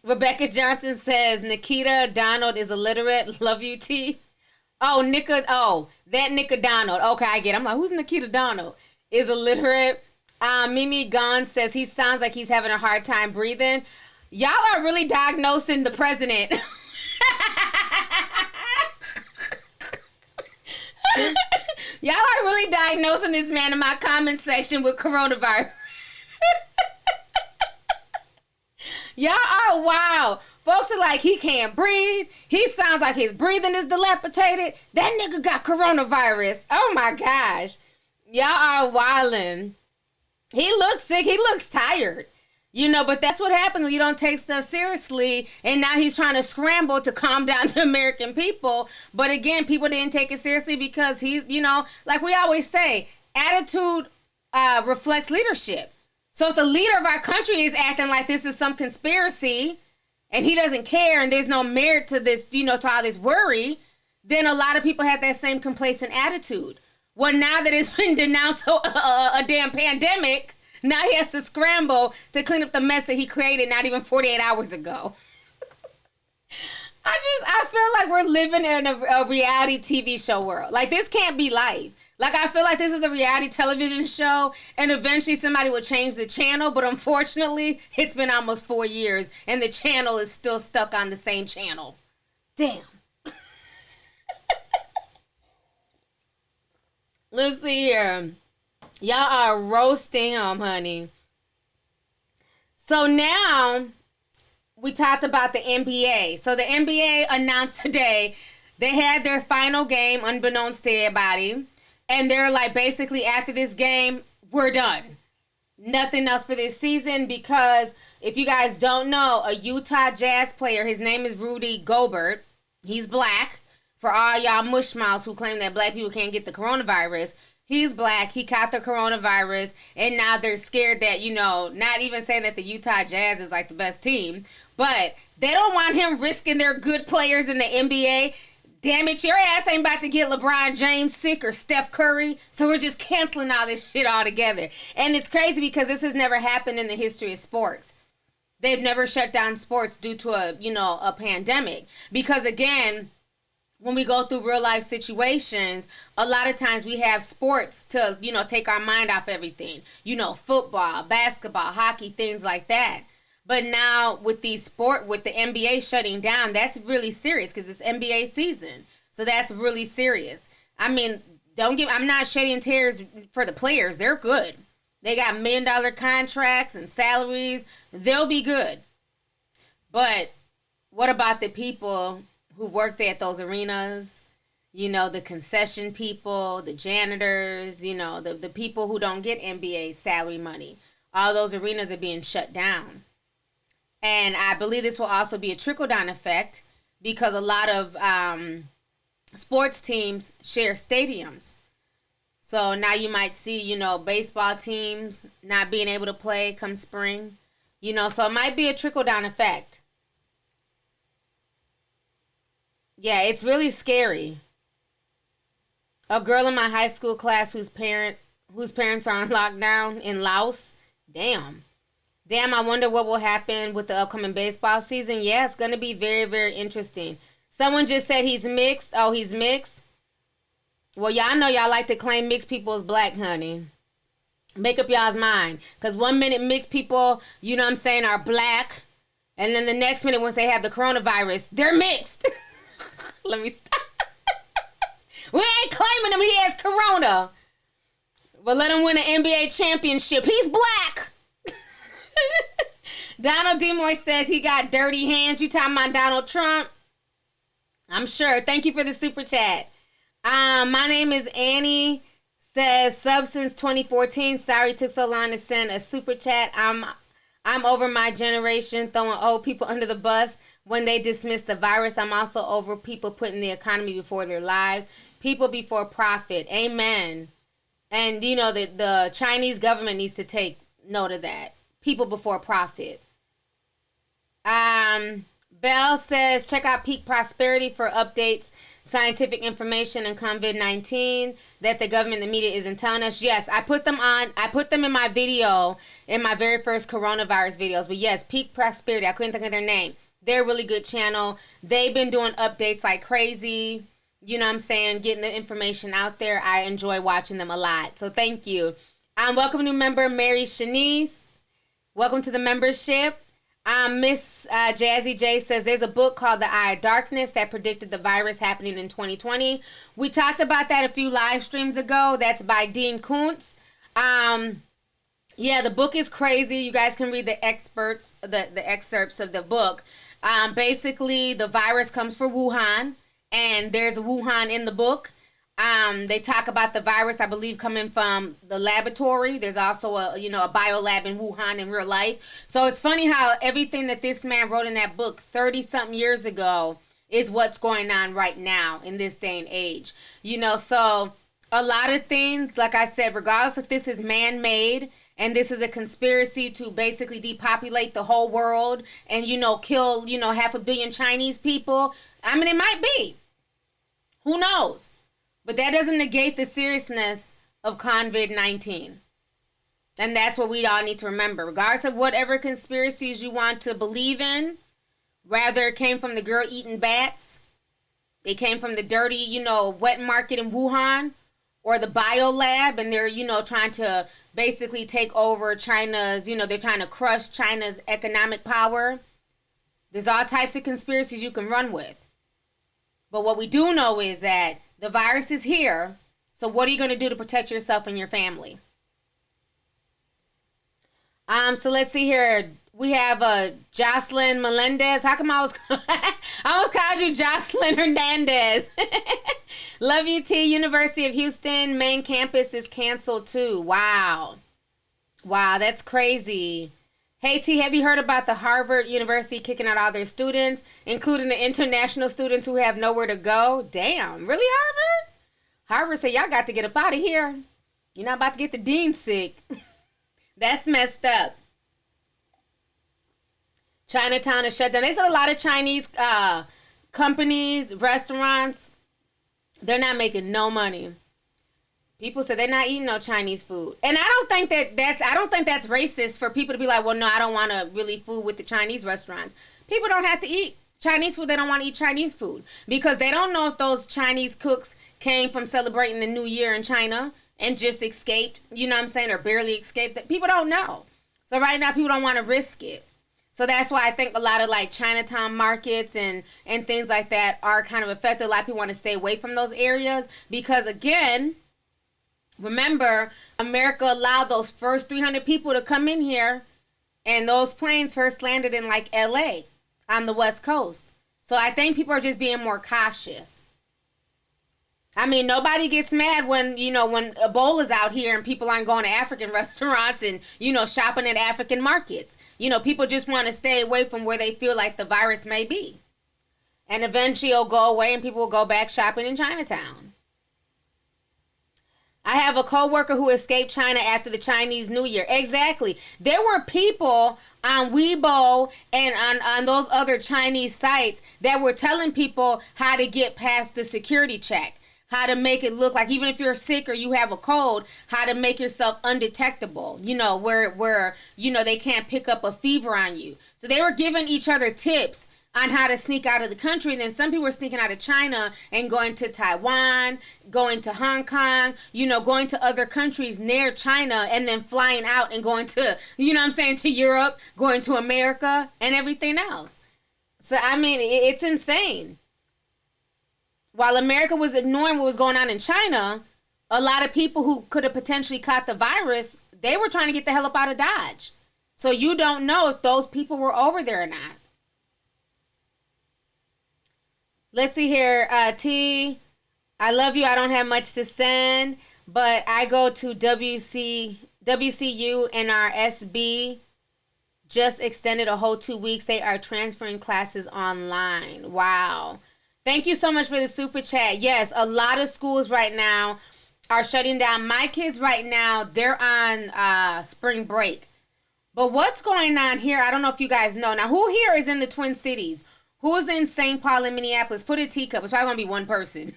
Rebecca Johnson says Nikita Donald is illiterate. Love you, T. That Nika Donald. Okay, I get it. I'm like, who's Nikita Donald? Is illiterate. Mimi Gon says he sounds like he's having a hard time breathing. Y'all are really diagnosing the president. Y'all are really diagnosing this man in my comment section with coronavirus. Y'all are wild. Folks are like, he can't breathe. He sounds like his breathing is dilapidated. That nigga got coronavirus. Oh my gosh. Y'all are wildin'. He looks sick. He looks tired. But that's what happens when you don't take stuff seriously. And now he's trying to scramble to calm down the American people. But again, people didn't take it seriously because he's, like we always say, attitude reflects leadership. So if the leader of our country is acting like this is some conspiracy and he doesn't care and there's no merit to this, to all this worry, then a lot of people have that same complacent attitude. Well, now that it's been denounced a damn pandemic, now he has to scramble to clean up the mess that he created not even 48 hours ago. I feel like we're living in a reality TV show world. Like, this can't be life. Like, I feel like this is a reality television show, and eventually somebody will change the channel, but unfortunately, it's been almost 4 years, and the channel is still stuck on the same channel. Damn. Let's see here. Y'all are roasting him, honey. So now, we talked about the NBA. So the NBA announced today they had their final game, unbeknownst to everybody. And they're like, basically, after this game, we're done. Nothing else for this season because if you guys don't know, a Utah Jazz player, his name is Rudy Gobert. He's black. For all y'all mushmouths who claim that black people can't get the coronavirus, he's black. He caught the coronavirus. And now they're scared that, not even saying that the Utah Jazz is like the best team, but they don't want him risking their good players in the NBA. Damn it, your ass ain't about to get LeBron James sick or Steph Curry, so we're just canceling all this shit altogether. And it's crazy because this has never happened in the history of sports. They've never shut down sports due to a pandemic. Because again, when we go through real life situations, a lot of times we have sports to, take our mind off everything. Football, basketball, hockey, things like that. But now with the NBA shutting down, that's really serious because it's NBA season. So that's really serious. I mean, I'm not shedding tears for the players. They're good. They got $1 million contracts and salaries. They'll be good. But what about the people who work there at those arenas? The concession people, the janitors, the people who don't get NBA salary money. All those arenas are being shut down. And I believe this will also be a trickle-down effect because a lot of sports teams share stadiums. So now you might see, baseball teams not being able to play come spring. So it might be a trickle-down effect. Yeah, it's really scary. A girl in my high school class whose parents are on lockdown in Laos. Damn, I wonder what will happen with the upcoming baseball season. Yeah, it's going to be very, very interesting. Someone just said he's mixed. Oh, he's mixed? Well, y'all know y'all like to claim mixed people as black, honey. Make up y'all's mind. Because 1 minute mixed people, are black. And then the next minute, once they have the coronavirus, they're mixed. Let me stop. We ain't claiming him. He has corona. But let him win an NBA championship. He's black. Donald DeMoy says he got dirty hands. You talking about Donald Trump? I'm sure. Thank you for the super chat. My name is Annie Says Substance 2014. Sorry took so long to send a super chat. I'm over my generation throwing old people under the bus when they dismiss the virus. I'm also over people putting the economy before their lives. People before profit. Amen. And you know that the Chinese government needs to take note of that. People before profit. Bell says check out Peak Prosperity for updates, scientific information, and COVID-19 that the government and the media isn't telling us. Yes, I put them in my video, in my very first coronavirus videos. But yes, Peak Prosperity. I couldn't think of their name. They're a really good channel. They've been doing updates like crazy. You know what I'm saying? Getting the information out there. I enjoy watching them a lot. So thank you. Welcome new member Mary Shanice. Welcome to the membership. Miss Jazzy J says there's a book called The Eye of Darkness that predicted the virus happening in 2020. We talked about that a few live streams ago. That's by Dean Koontz. Yeah, the book is crazy. You guys can read the excerpts of the book. Basically, the virus comes from Wuhan, and there's a Wuhan in the book. They talk about the virus, I believe, coming from the laboratory. There's also a biolab in Wuhan in real life. So it's funny how everything that this man wrote in that book 30-something years ago is what's going on right now in this day and age. So a lot of things, like I said, regardless if this is man-made and this is a conspiracy to basically depopulate the whole world and, kill, 500 million Chinese people. I mean, it might be. Who knows? But that doesn't negate the seriousness of COVID-19. And that's what we all need to remember. Regardless of whatever conspiracies you want to believe in, whether it came from the girl eating bats, it came from the dirty, wet market in Wuhan, or the biolab, and they're, trying to basically take over China's, they're trying to crush China's economic power. There's all types of conspiracies you can run with. But what we do know is that the virus is here, so what are you going to do to protect yourself and your family? So let's see here. We have Jocelyn Melendez. How come I almost called you Jocelyn Hernandez? Love you, T. University of Houston main campus is canceled too. Wow, that's crazy. Hey, T, have you heard about the Harvard University kicking out all their students, including the international students who have nowhere to go? Damn, really, Harvard? Harvard said, y'all got to get up out of here. You're not about to get the dean sick. That's messed up. Chinatown is shut down. They said a lot of Chinese companies, restaurants, they're not making no money. People said they're not eating no Chinese food. And I don't think that's racist for people to be like, well, no, I don't want to really food with the Chinese restaurants. People don't have to eat Chinese food. They don't want to eat Chinese food because they don't know if those Chinese cooks came from celebrating the New Year in China and just escaped, or barely escaped. People don't know. So right now, people don't want to risk it. So that's why I think a lot of like Chinatown markets and things like that are kind of affected. A lot of people want to stay away from those areas because, again, remember, America allowed those first 300 people to come in here, and those planes first landed in like LA on the West Coast. So I think people are just being more cautious. I mean, nobody gets mad when Ebola's out here and people aren't going to African restaurants and, shopping at African markets. People just want to stay away from where they feel like the virus may be. And eventually it'll go away and people will go back shopping in Chinatown. I have a coworker who escaped China after the Chinese New Year. Exactly. There were people on Weibo and on those other Chinese sites that were telling people how to get past the security check, how to make it look like even if you're sick or you have a cold, how to make yourself undetectable, where they can't pick up a fever on you. So they were giving each other tips on how to sneak out of the country. And then some people were sneaking out of China and going to Taiwan, going to Hong Kong, going to other countries near China and then flying out and going to, to Europe, going to America and everything else. So, I mean, it's insane. While America was ignoring what was going on in China, a lot of people who could have potentially caught the virus, they were trying to get the hell up out of Dodge. So you don't know if those people were over there or not. Let's see here. T, I love you. I don't have much to send. but I go to WCU and our SB just extended a whole 2 weeks. They are transferring classes online. Wow. Thank you so much for the super chat. Yes, a lot of schools right now are shutting down. My kids right now, they're on spring break. But what's going on here, I don't know if you guys know. Now, who here is in the Twin Cities? Who's in St. Paul and Minneapolis? Put a teacup. It's probably going to be one person.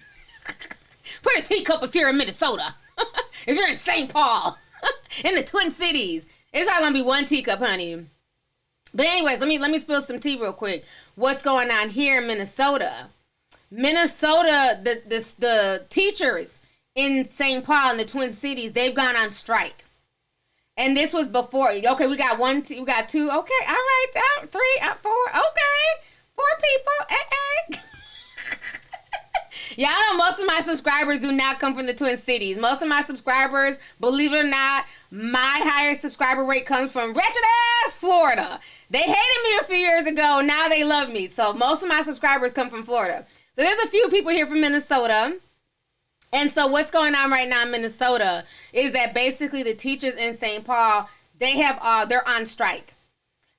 Put a teacup if you're in Minnesota. If you're in St. Paul, in the Twin Cities. It's probably going to be one teacup, honey. But anyways, let me spill some tea real quick. What's going on here in Minnesota? Minnesota, the teachers in St. Paul and the Twin Cities, they've gone on strike. And this was before. Okay, we got we got two. Okay, all right, 3, 4. Okay, 4 people. Hey. Y'all know most of my subscribers do not come from the Twin Cities. Most of my subscribers, believe it or not, my highest subscriber rate comes from wretched ass Florida. They hated me a few years ago. Now they love me. So most of my subscribers come from Florida. So there's a few people here from Minnesota. And so what's going on right now in Minnesota is that basically the teachers in St. Paul, they're on strike.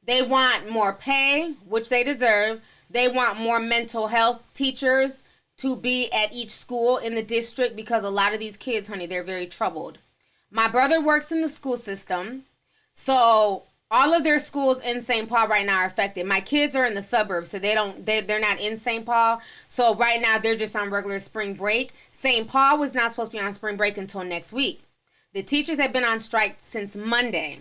They want more pay, which they deserve. They want more mental health teachers to be at each school in the district because a lot of these kids, honey, they're very troubled. My brother works in the school system. So all of their schools in St. Paul right now are affected. My kids are in the suburbs, so they're not in St. Paul. So right now they're just on regular spring break. St. Paul was not supposed to be on spring break until next week. The teachers have been on strike since Monday.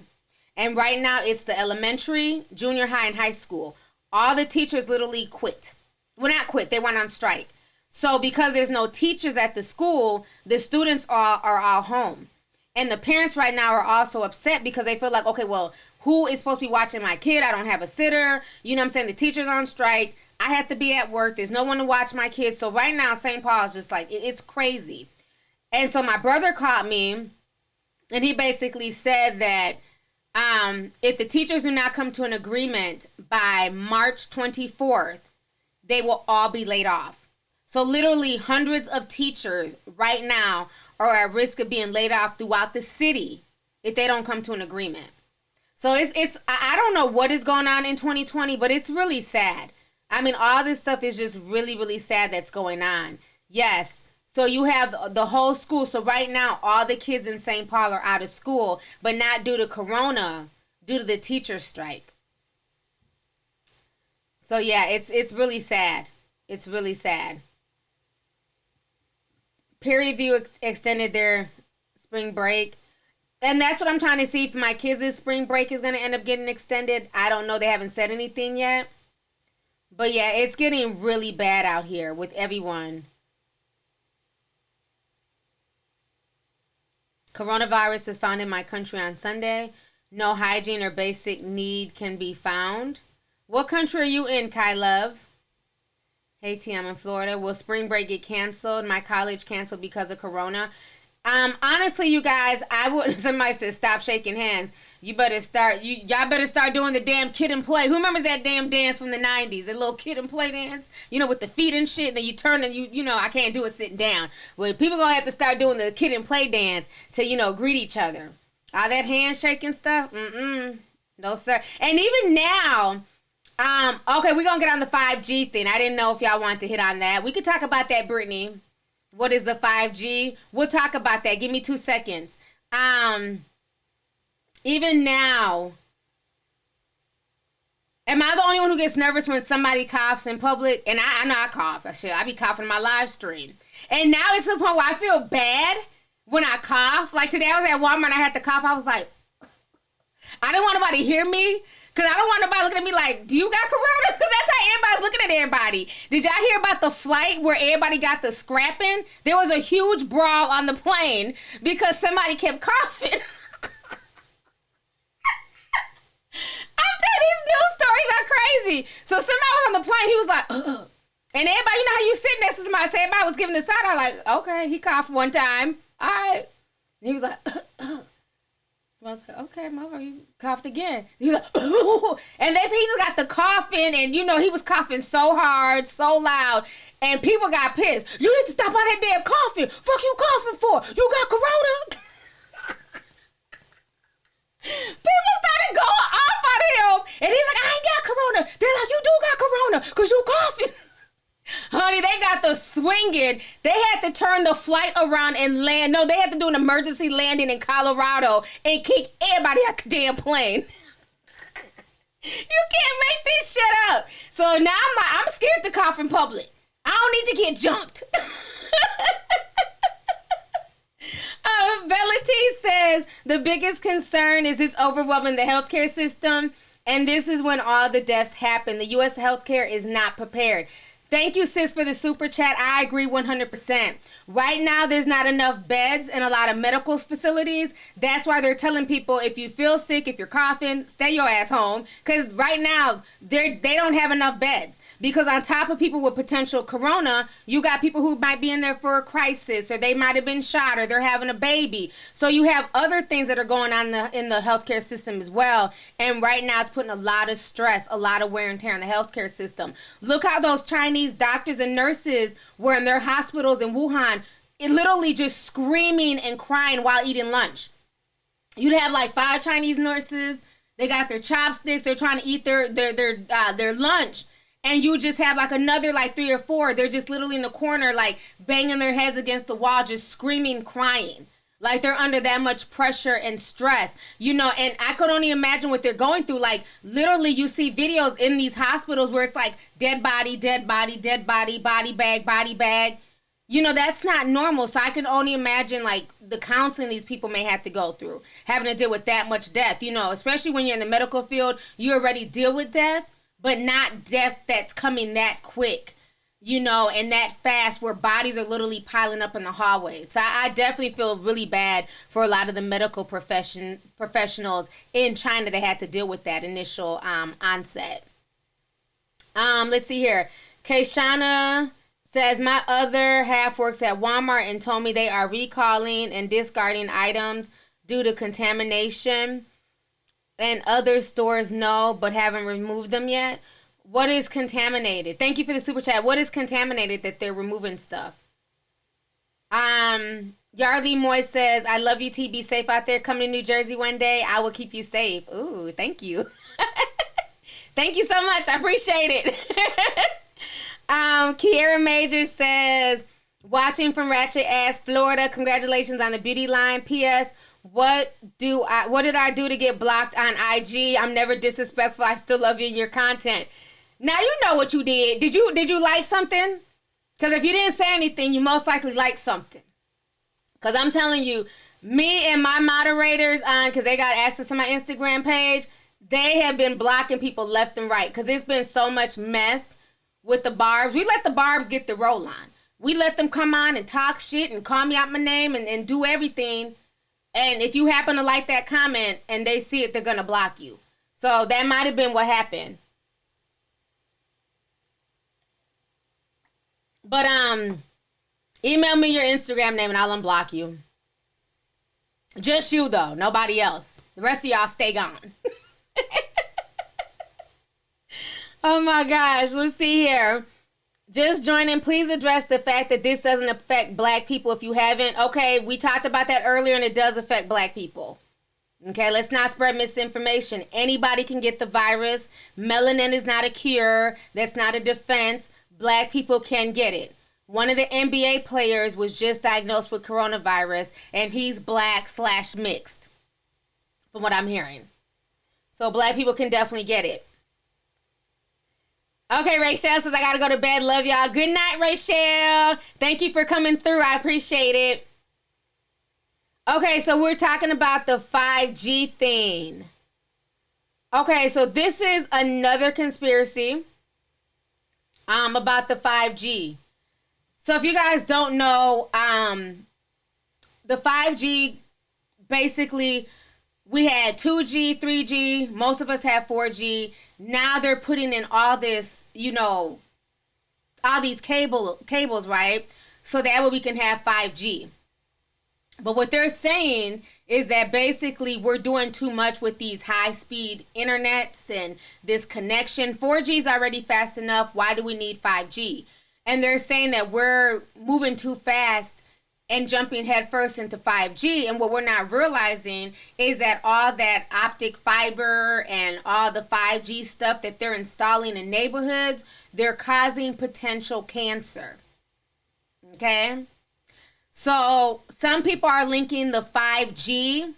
And right now it's the elementary, junior high, and high school. All the teachers literally quit. Well, not quit, they went on strike. So because there's no teachers at the school, the students are all home. And the parents right now are also upset because they feel like, okay, well, who is supposed to be watching my kid? I don't have a sitter. You know what I'm saying? The teacher's on strike. I have to be at work. There's no one to watch my kids. So right now, St. Paul is just like, it's crazy. And so my brother called me and he basically said that if the teachers do not come to an agreement by March 24th, they will all be laid off. So literally hundreds of teachers right now are at risk of being laid off throughout the city if they don't come to an agreement. So I don't know what is going on in 2020, but it's really sad. I mean, all this stuff is just really, really sad that's going on. Yes. So you have the whole school. So right now, all the kids in St. Paul are out of school, but not due to Corona, due to the teacher strike. So yeah, it's really sad. It's really sad. Peer Review extended their spring break. And that's what I'm trying to see if my kids' spring break is going to end up getting extended. I don't know. They haven't said anything yet. But yeah, it's getting really bad out here with everyone. Coronavirus was found in my country on Sunday. No hygiene or basic need can be found. What country are you in, Kai Love? Hey, T, I'm in Florida. Will spring break get canceled? My college canceled because of Corona. Honestly, you guys, somebody said stop shaking hands. Y'all better start doing the damn kid and play. Who remembers that damn dance from the 90s? The little kid and play dance? You know, with the feet and shit. And then you turn and you know, I can't do it sitting down. Well, people gonna have to start doing the kid and play dance to, you know, greet each other. All that handshaking stuff? No, sir. And even now, okay, we're gonna get on the 5G thing. I didn't know if y'all want to hit on that. We could talk about that, Brittany. What is the 5G? We'll talk about that. Give me 2 seconds. Even now, am I the only one who gets nervous when somebody coughs in public? And I know I cough. I be coughing in my live stream. And now it's to the point where I feel bad when I cough. Like today I was at Walmart and I had to cough. I was like, I didn't want nobody to hear me. Because I don't want nobody looking at me like, do you got Corona? Because that's how everybody's looking at everybody. Did y'all hear about the flight where everybody got the scrapping? There was a huge brawl on the plane because somebody kept coughing. I'm telling you, these news stories are crazy. So somebody was on the plane, he was like, ugh. And everybody, you know how you sit next to somebody, so everybody was giving the side. I was like, okay, he coughed one time. All right. And he was like, ugh. I was like, okay, motherfucker, you coughed again. He was like, ooh. And he just got the coughing, and he was coughing so hard, so loud, and people got pissed. You need to stop all that damn coughing. Fuck you coughing for? You got corona? People started going off on him, and he's like, I ain't got corona. They're like, you do got corona, because you coughing. Honey, they got the swinging. They had to turn the flight around and land. No, they had to do an emergency landing in Colorado and kick everybody out the damn plane. You can't make this shit up. So now I'm scared to cough in public. I don't need to get jumped. Bella T says the biggest concern is it's overwhelming the healthcare system, and this is when all the deaths happen. The U.S. healthcare is not prepared. Thank you, sis, for the super chat. I agree 100%. Right now, there's not enough beds in a lot of medical facilities. That's why they're telling people, if you feel sick, if you're coughing, stay your ass home. Because right now, they don't have enough beds. Because on top of people with potential corona, you got people who might be in there for a crisis, or they might have been shot, or they're having a baby. So you have other things that are going on in the healthcare system as well. And right now, it's putting a lot of stress, a lot of wear and tear on the healthcare system. Look how those Chinese doctors and nurses were in their hospitals in Wuhan, literally just screaming and crying while eating lunch. You'd have like 5 Chinese nurses. They got their chopsticks. They're trying to eat their lunch. And you just have like another like 3 or 4. They're just literally in the corner, like banging their heads against the wall, just screaming, crying. Like they're under that much pressure and stress, and I could only imagine what they're going through. Like literally you see videos in these hospitals where it's like dead body, dead body, dead body, body bag, body bag. That's not normal. So I can only imagine like the counseling these people may have to go through, having to deal with that much death, especially when you're in the medical field, you already deal with death, but not death that's coming that quick. And that fast, where bodies are literally piling up in the hallways. So I definitely feel really bad for a lot of the medical professionals in China that had to deal with that initial onset. Let's see here. Kayshana says, my other half works at Walmart and told me they are recalling and discarding items due to contamination. And other stores know, but haven't removed them yet. What is contaminated? Thank you for the super chat. What is contaminated that they're removing stuff? Yardley Moy says, I love you, T. Be safe out there. Come to New Jersey one day. I will keep you safe. Ooh, thank you. Thank you so much. I appreciate it. Kiera Major says, watching from Ratchet Ass, Florida. Congratulations on the beauty line. P.S. What did I do to get blocked on IG? I'm never disrespectful. I still love you and your content. Now you know what you did. Did you like something? Because if you didn't say anything, you most likely liked something. Because I'm telling you, me and my moderators because they got access to my Instagram page, they have been blocking people left and right. Because it's been so much mess with the barbs. We let the barbs get the roll on. We let them come on and talk shit and call me out my name and do everything. And if you happen to like that comment and they see it, they're going to block you. So that might have been what happened. But email me your Instagram name and I'll unblock you. Just you though, nobody else. The rest of y'all stay gone. Oh my gosh, let's see here. Just joining, please address the fact that this doesn't affect black people if you haven't. Okay, we talked about that earlier and it does affect black people. Okay, let's not spread misinformation. Anybody can get the virus. Melanin is not a cure. That's not a defense. Black people can get it. One of the NBA players was just diagnosed with coronavirus and he's black/mixed from what I'm hearing. So black people can definitely get it. Okay, Rachel says I gotta go to bed. Love y'all. Good night, Rachel. Thank you for coming through. I appreciate it. Okay, so we're talking about the 5G thing. Okay, so this is another conspiracy about the 5G. So if you guys don't know, the 5G, basically, we had 2G, 3G, most of us have 4G. Now they're putting in all this, all these cables, right? So that way we can have 5G. But what they're saying is that basically we're doing too much with these high-speed internets and this connection. 4G is already fast enough. Why do we need 5G? And they're saying that we're moving too fast and jumping headfirst into 5G. And what we're not realizing is that all that optic fiber and all the 5G stuff that they're installing in neighborhoods, they're causing potential cancer. Okay? So some people are linking the 5G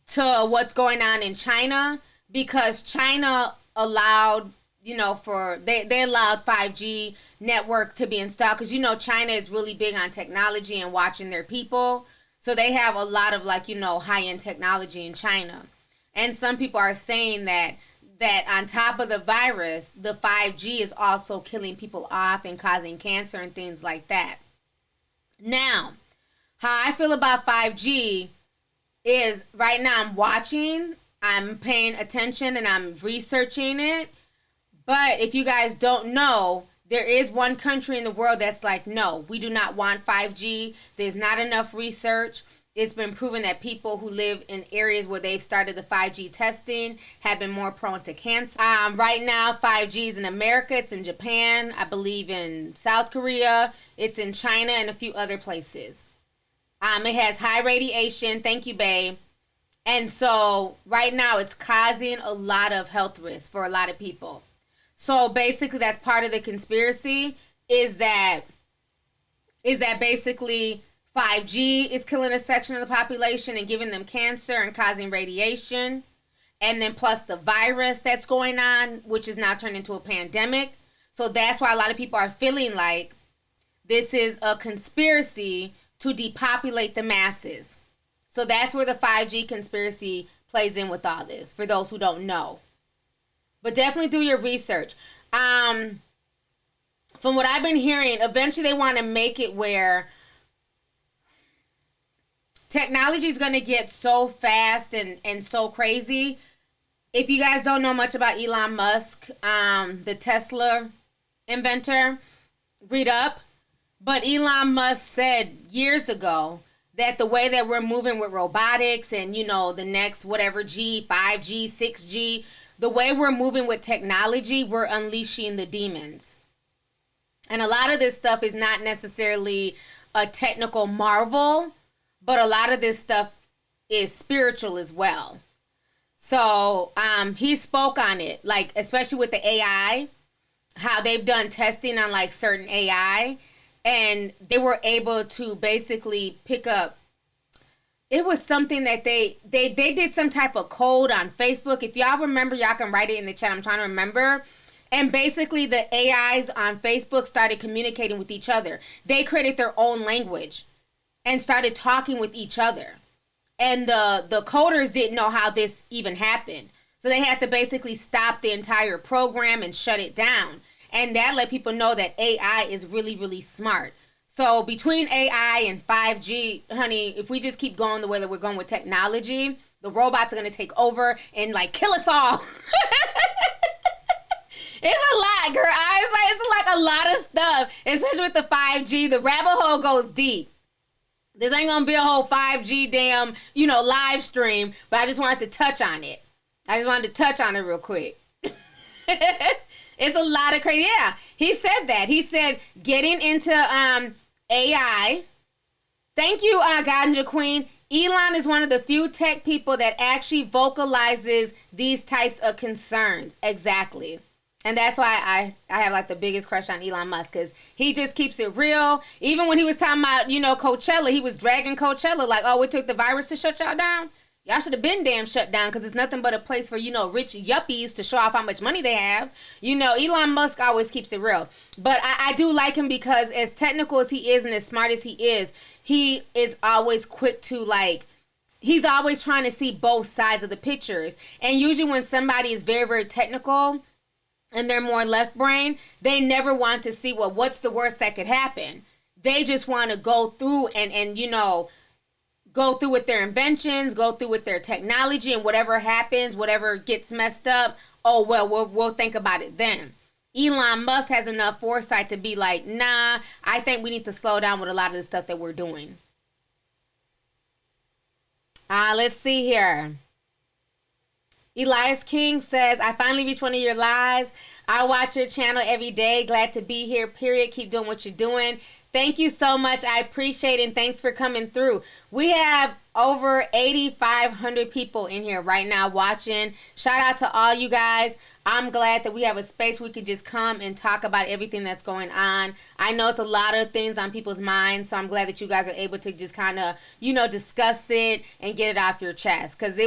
to what's going on in China because China allowed, they allowed 5G network to be installed because, China is really big on technology and watching their people. So they have a lot of high-end technology in China. And some people are saying that on top of the virus, the 5G is also killing people off and causing cancer and things like that. Now, how I feel about 5G is right now I'm watching, I'm paying attention, and I'm researching it. But if you guys don't know, there is one country in the world that's like, no, we do not want 5G. There's not enough research. It's been proven that people who live in areas where they've started the 5G testing have been more prone to cancer. Right now, 5G is in America. It's in Japan. I believe in South Korea. It's in China and a few other places. It has high radiation. Thank you, babe. And so right now it's causing a lot of health risks for a lot of people. So basically that's part of the conspiracy is that basically 5G is killing a section of the population and giving them cancer and causing radiation. And then plus the virus that's going on, which is now turned into a pandemic. So that's why a lot of people are feeling like this is a conspiracy to depopulate the masses. So that's where the 5G conspiracy plays in with all this, for those who don't know. But definitely do your research. From what I've been hearing, eventually they want to make it where technology is going to get so fast and so crazy. If you guys don't know much about Elon Musk, the Tesla inventor, read up. But Elon Musk said years ago that the way that we're moving with robotics and, the next whatever G, 5G, 6G, the way we're moving with technology, we're unleashing the demons. And a lot of this stuff is not necessarily a technical marvel, but a lot of this stuff is spiritual as well. So he spoke on it, like especially with the AI, how they've done testing on like certain AI. And they were able to basically pick up, it was something that they did some type of code on Facebook. If y'all remember, y'all can write it in the chat. I'm trying to remember. And basically the AIs on Facebook started communicating with each other. They created their own language and started talking with each other. And the coders didn't know how this even happened. So they had to basically stop the entire program and shut it down. And that let people know that AI is really, really smart. So between AI and 5G, honey, if we just keep going the way that we're going with technology, the robots are going to take over and like kill us all. It's a lot, girl. It's like a lot of stuff, especially with the 5G. The rabbit hole goes deep. This ain't going to be a whole 5G damn, live stream, but I just wanted to touch on it. Real quick. It's a lot of crazy. Yeah, he said that. He said getting into AI. Thank you, Ganja Queen. Elon is one of the few tech people that actually vocalizes these types of concerns. Exactly. And that's why I have like the biggest crush on Elon Musk, because he just keeps it real. Even when he was talking about, Coachella, he was dragging Coachella like, oh, it took the virus to shut y'all down. Y'all should have been damn shut down because it's nothing but a place for, rich yuppies to show off how much money they have. Elon Musk always keeps it real. But I do like him because as technical as he is and as smart as he is always quick to he's always trying to see both sides of the pictures. And usually when somebody is very, very technical and they're more left brain, they never want to see, well, what's the worst that could happen? They just want to go through and go through with their inventions, go through with their technology, and whatever happens, whatever gets messed up, we'll think about it then. Elon Musk has enough foresight to be like, nah, I think we need to slow down with a lot of the stuff that we're doing. Let's see here. Elias King says, I finally reached one of your lives. I watch your channel every day. Glad to be here, period. Keep doing what you're doing. Thank you so much. I appreciate it, and thanks for coming through. We have over 8,500 people in here right now watching. Shout out to all you guys. I'm glad that we have a space where we could just come and talk about everything that's going on. I know it's a lot of things on people's minds, so I'm glad that you guys are able to just kind of, discuss it and get it off your chest. Because,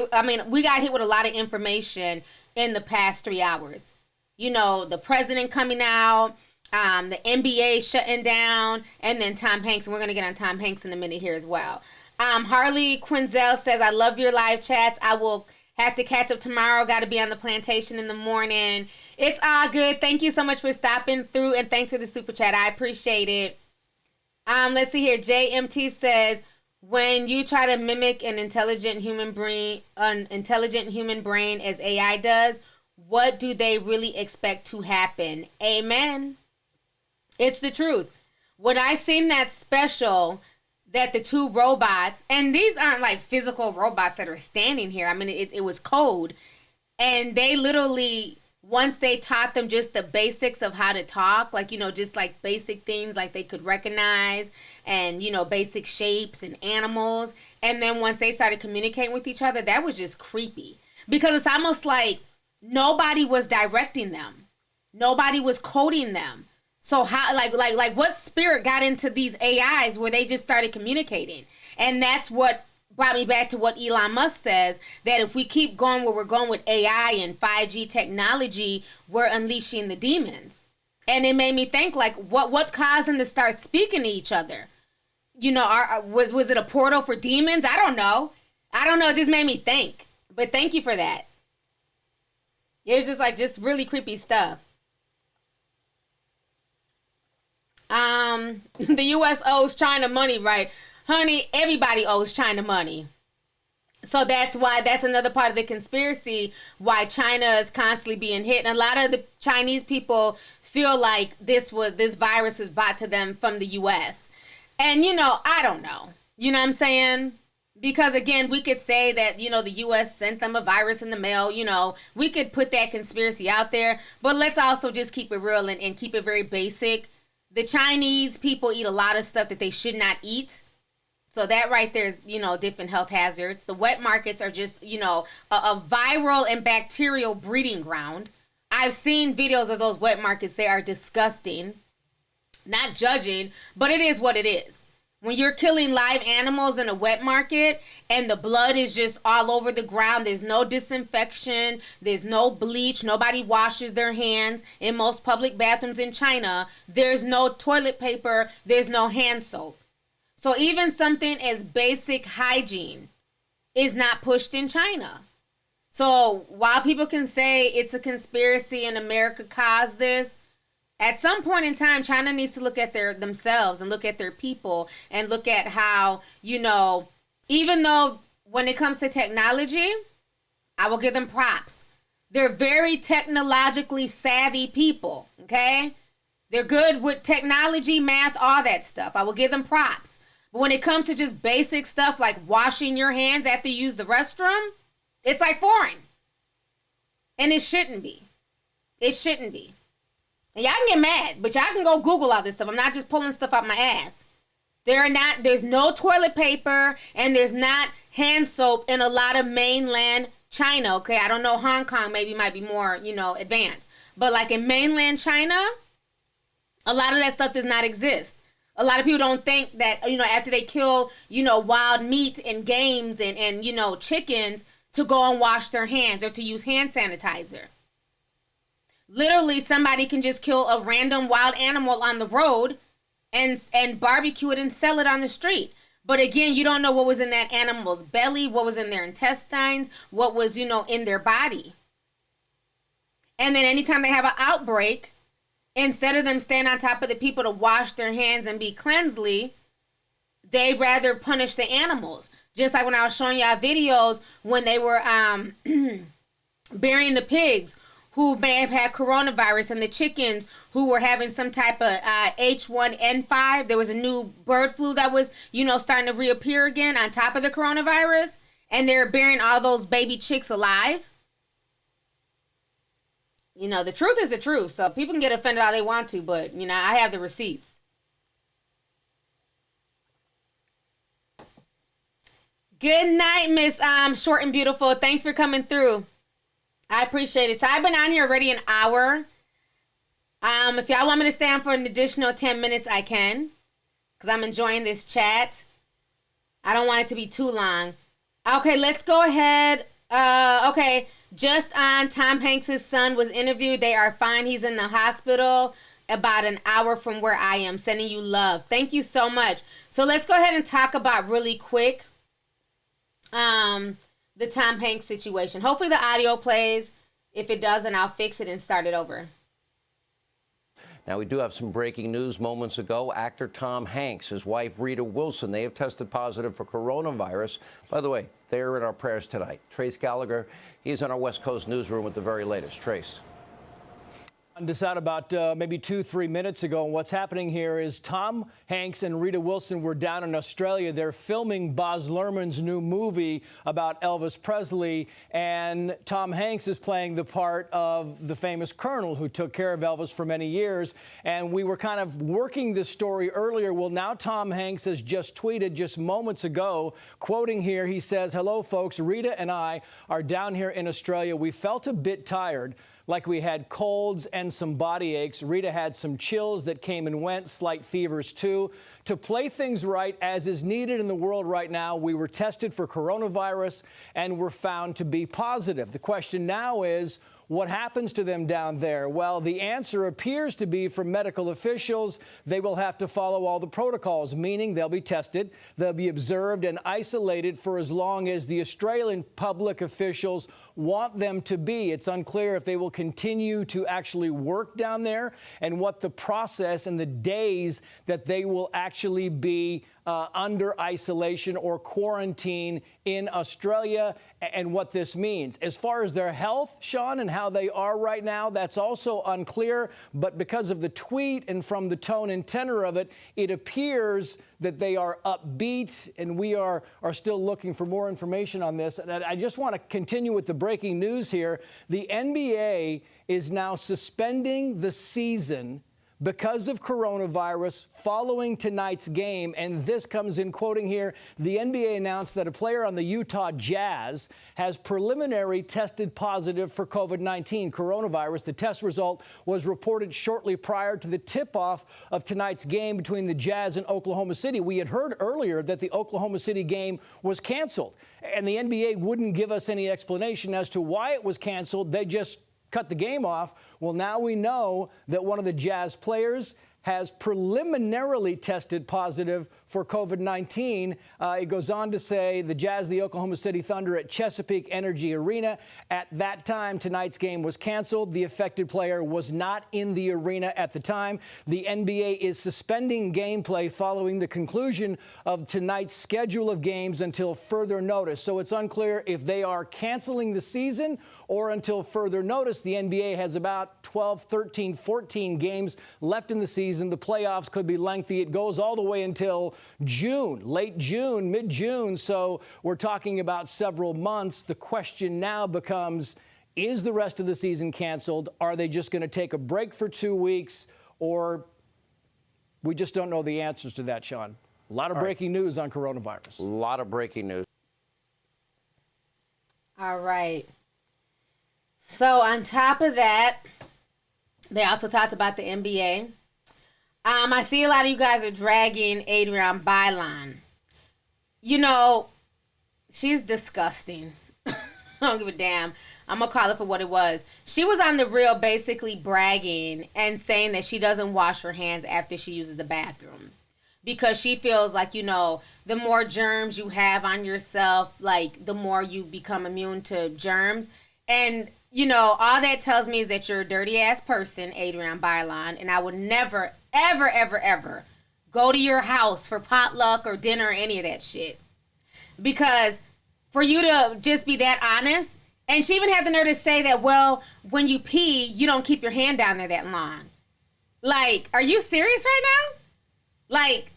we got hit with a lot of information in the past 3 hours. The president coming out, the NBA shutting down, and then Tom Hanks. And we're going to get on Tom Hanks in a minute here as well. Harley Quinzel says, I love your live chats. I will have to catch up tomorrow. Got to be on the plantation in the morning. It's all good. Thank you so much for stopping through, and thanks for the super chat. I appreciate it. Let's see here. JMT says, when you try to mimic an intelligent human brain as AI does, what do they really expect to happen? Amen. It's the truth. When I seen that special that the two robots, and these aren't like physical robots that are standing here. It was code. And they literally, once they taught them just the basics of how to talk, just like basic things like they could recognize and, basic shapes and animals. And then once they started communicating with each other, that was just creepy. Because it's almost like nobody was directing them. Nobody was coding them. So how, like what spirit got into these AIs where they just started communicating? And that's what brought me back to what Elon Musk says, that if we keep going where we're going with AI and 5G technology, we're unleashing the demons. And it made me think, what caused them to start speaking to each other? Was it a portal for demons? I don't know. It just made me think. But thank you for that. It's just really creepy stuff. The U.S. owes China money, right? Honey, everybody owes China money. So that's another part of the conspiracy, why China is constantly being hit. And a lot of the Chinese people feel like this virus was brought to them from the U.S. And, I don't know. You know what I'm saying? Because, again, we could say that, the U.S. sent them a virus in the mail. We could put that conspiracy out there. But let's also just keep it real and keep it very basic. The Chinese people eat a lot of stuff that they should not eat. So that right there is, different health hazards. The wet markets are just, a viral and bacterial breeding ground. I've seen videos of those wet markets. They are disgusting. Not judging, but it is what it is. When you're killing live animals in a wet market and the blood is just all over the ground, there's no disinfection, there's no bleach, nobody washes their hands. In most public bathrooms in China, there's no toilet paper, there's no hand soap. So even something as basic hygiene is not pushed in China. So while people can say it's a conspiracy and America caused this, at some point in time, China needs to look at themselves and look at their people and look at how, even though when it comes to technology, I will give them props. They're very technologically savvy people, okay? They're good with technology, math, all that stuff. I will give them props. But when it comes to just basic stuff like washing your hands after you use the restroom, it's like foreign. And it shouldn't be. It shouldn't be. And y'all can get mad, but y'all can go Google all this stuff. I'm not just pulling stuff out my ass. There's no toilet paper and there's not hand soap in a lot of mainland China, okay? I don't know, Hong Kong might be more, advanced. But like in mainland China, a lot of that stuff does not exist. A lot of people don't think that, after they kill, wild meat and games and chickens, to go and wash their hands or to use hand sanitizer. Literally, somebody can just kill a random wild animal on the road and barbecue it and sell it on the street. But again, you don't know what was in that animal's belly, what was in their intestines, what was, in their body. And then anytime they have an outbreak, instead of them staying on top of the people to wash their hands and be cleansly, they rather punish the animals. Just like when I was showing y'all videos when they were burying the pigs who may have had coronavirus and the chickens who were having some type of H1N5. There was a new bird flu that was, starting to reappear again on top of the coronavirus. and they're burying all those baby chicks alive. You know, the truth is the truth. So people can get offended all they want to, but, you know, I have the receipts. Good night, Miss Short and Beautiful. Thanks for coming through. I appreciate it. So I've been on here already an hour. If y'all want me to stay on for an additional 10 minutes, I can. Because I'm enjoying this chat. I don't want it to be too long. Okay, let's go ahead. Okay, just on, Tom Hanks' son was interviewed. They are fine. He's in the hospital about an hour from where I am. Sending you love. Thank you so much. So let's go ahead and talk about really quick the Tom Hanks situation. Hopefully the audio plays. If it doesn't, I'll fix it and start it over. Now, we do have some breaking news moments ago. Actor Tom Hanks, his wife Rita Wilson, they have tested positive for coronavirus. By the way, they're in our prayers tonight. Trace Gallagher, he's in our West Coast newsroom with the very latest. Trace. Found this out about maybe 2-3 minutes ago, and what's happening here is Tom Hanks and Rita Wilson were down in Australia. They're filming Baz Luhrmann's new movie about Elvis Presley, and Tom Hanks is playing the part of the famous colonel who took care of Elvis for many years. And we were kind of working this story earlier. Well, now Tom Hanks has just tweeted just moments ago, quoting here, he says, "Hello, folks. Rita and I are down here in Australia. We felt a bit tired, like we had colds and some body aches. Rita had some chills that came and went, slight fevers too. To play things right, as is needed in the world right now, we were tested for coronavirus and were found to be positive. The question now is, what happens to them down there? Well, the answer appears to be from medical officials. They will have to follow all the protocols, meaning they'll be tested, they'll be observed and isolated for as long as the Australian public officials want them to be. It's unclear if they will continue to actually work down there and what the process and the days that they will actually be under isolation or quarantine in Australia and what this means. As far as their health, Sean, and how they are right now, that's also unclear. But because of the tweet and from the tone and tenor of it, it appears that they are upbeat, and we are still looking for more information on this. And I just want to continue with the breaking news here. The NBA is now suspending the season because of coronavirus following tonight's game. And this comes in quoting here. The NBA announced that a player on the Utah Jazz has preliminary tested positive for COVID-19 coronavirus. The test result was reported shortly prior to the tip-off of tonight's game between the Jazz and Oklahoma City. We had heard earlier that the Oklahoma City game was canceled, and the NBA wouldn't give us any explanation as to why it was canceled. They just cut the game off. Well, now we know that one of the Jazz players has preliminarily tested positive for COVID-19. It goes on to say the Jazz, the Oklahoma City Thunder at Chesapeake Energy Arena. At that time, tonight's game was canceled. The affected player was not in the arena at the time. The NBA is suspending gameplay following the conclusion of tonight's schedule of games until further notice. So it's unclear if they are canceling the season or until further notice. The NBA has about 12, 13, 14 games left in the season. The playoffs could be lengthy. It goes all the way until June, late June, mid-June. So we're talking about several months. The question now becomes, is the rest of the season canceled? Are they just going to take a break for 2 weeks? Or we just don't know the answers to that, Sean. A lot of breaking news on coronavirus. A lot of breaking news. All right. So on top of that, they also talked about the NBA. I see a lot of you guys are dragging Adrienne Bailon. You know, she's disgusting. I don't give a damn. I'm going to call it for what it was. She was on The Real basically bragging and saying that she doesn't wash her hands after she uses the bathroom, because she feels like, you know, the more germs you have on yourself, like the more you become immune to germs. And you know, all that tells me is that you're a dirty ass person, Adrienne Bailon, and I would never, ever, ever, ever go to your house for potluck or dinner or any of that shit. Because for you to just be that honest, and she even had the nerve to say that, well, when you pee, you don't keep your hand down there that long. Like, are you serious right now? Like,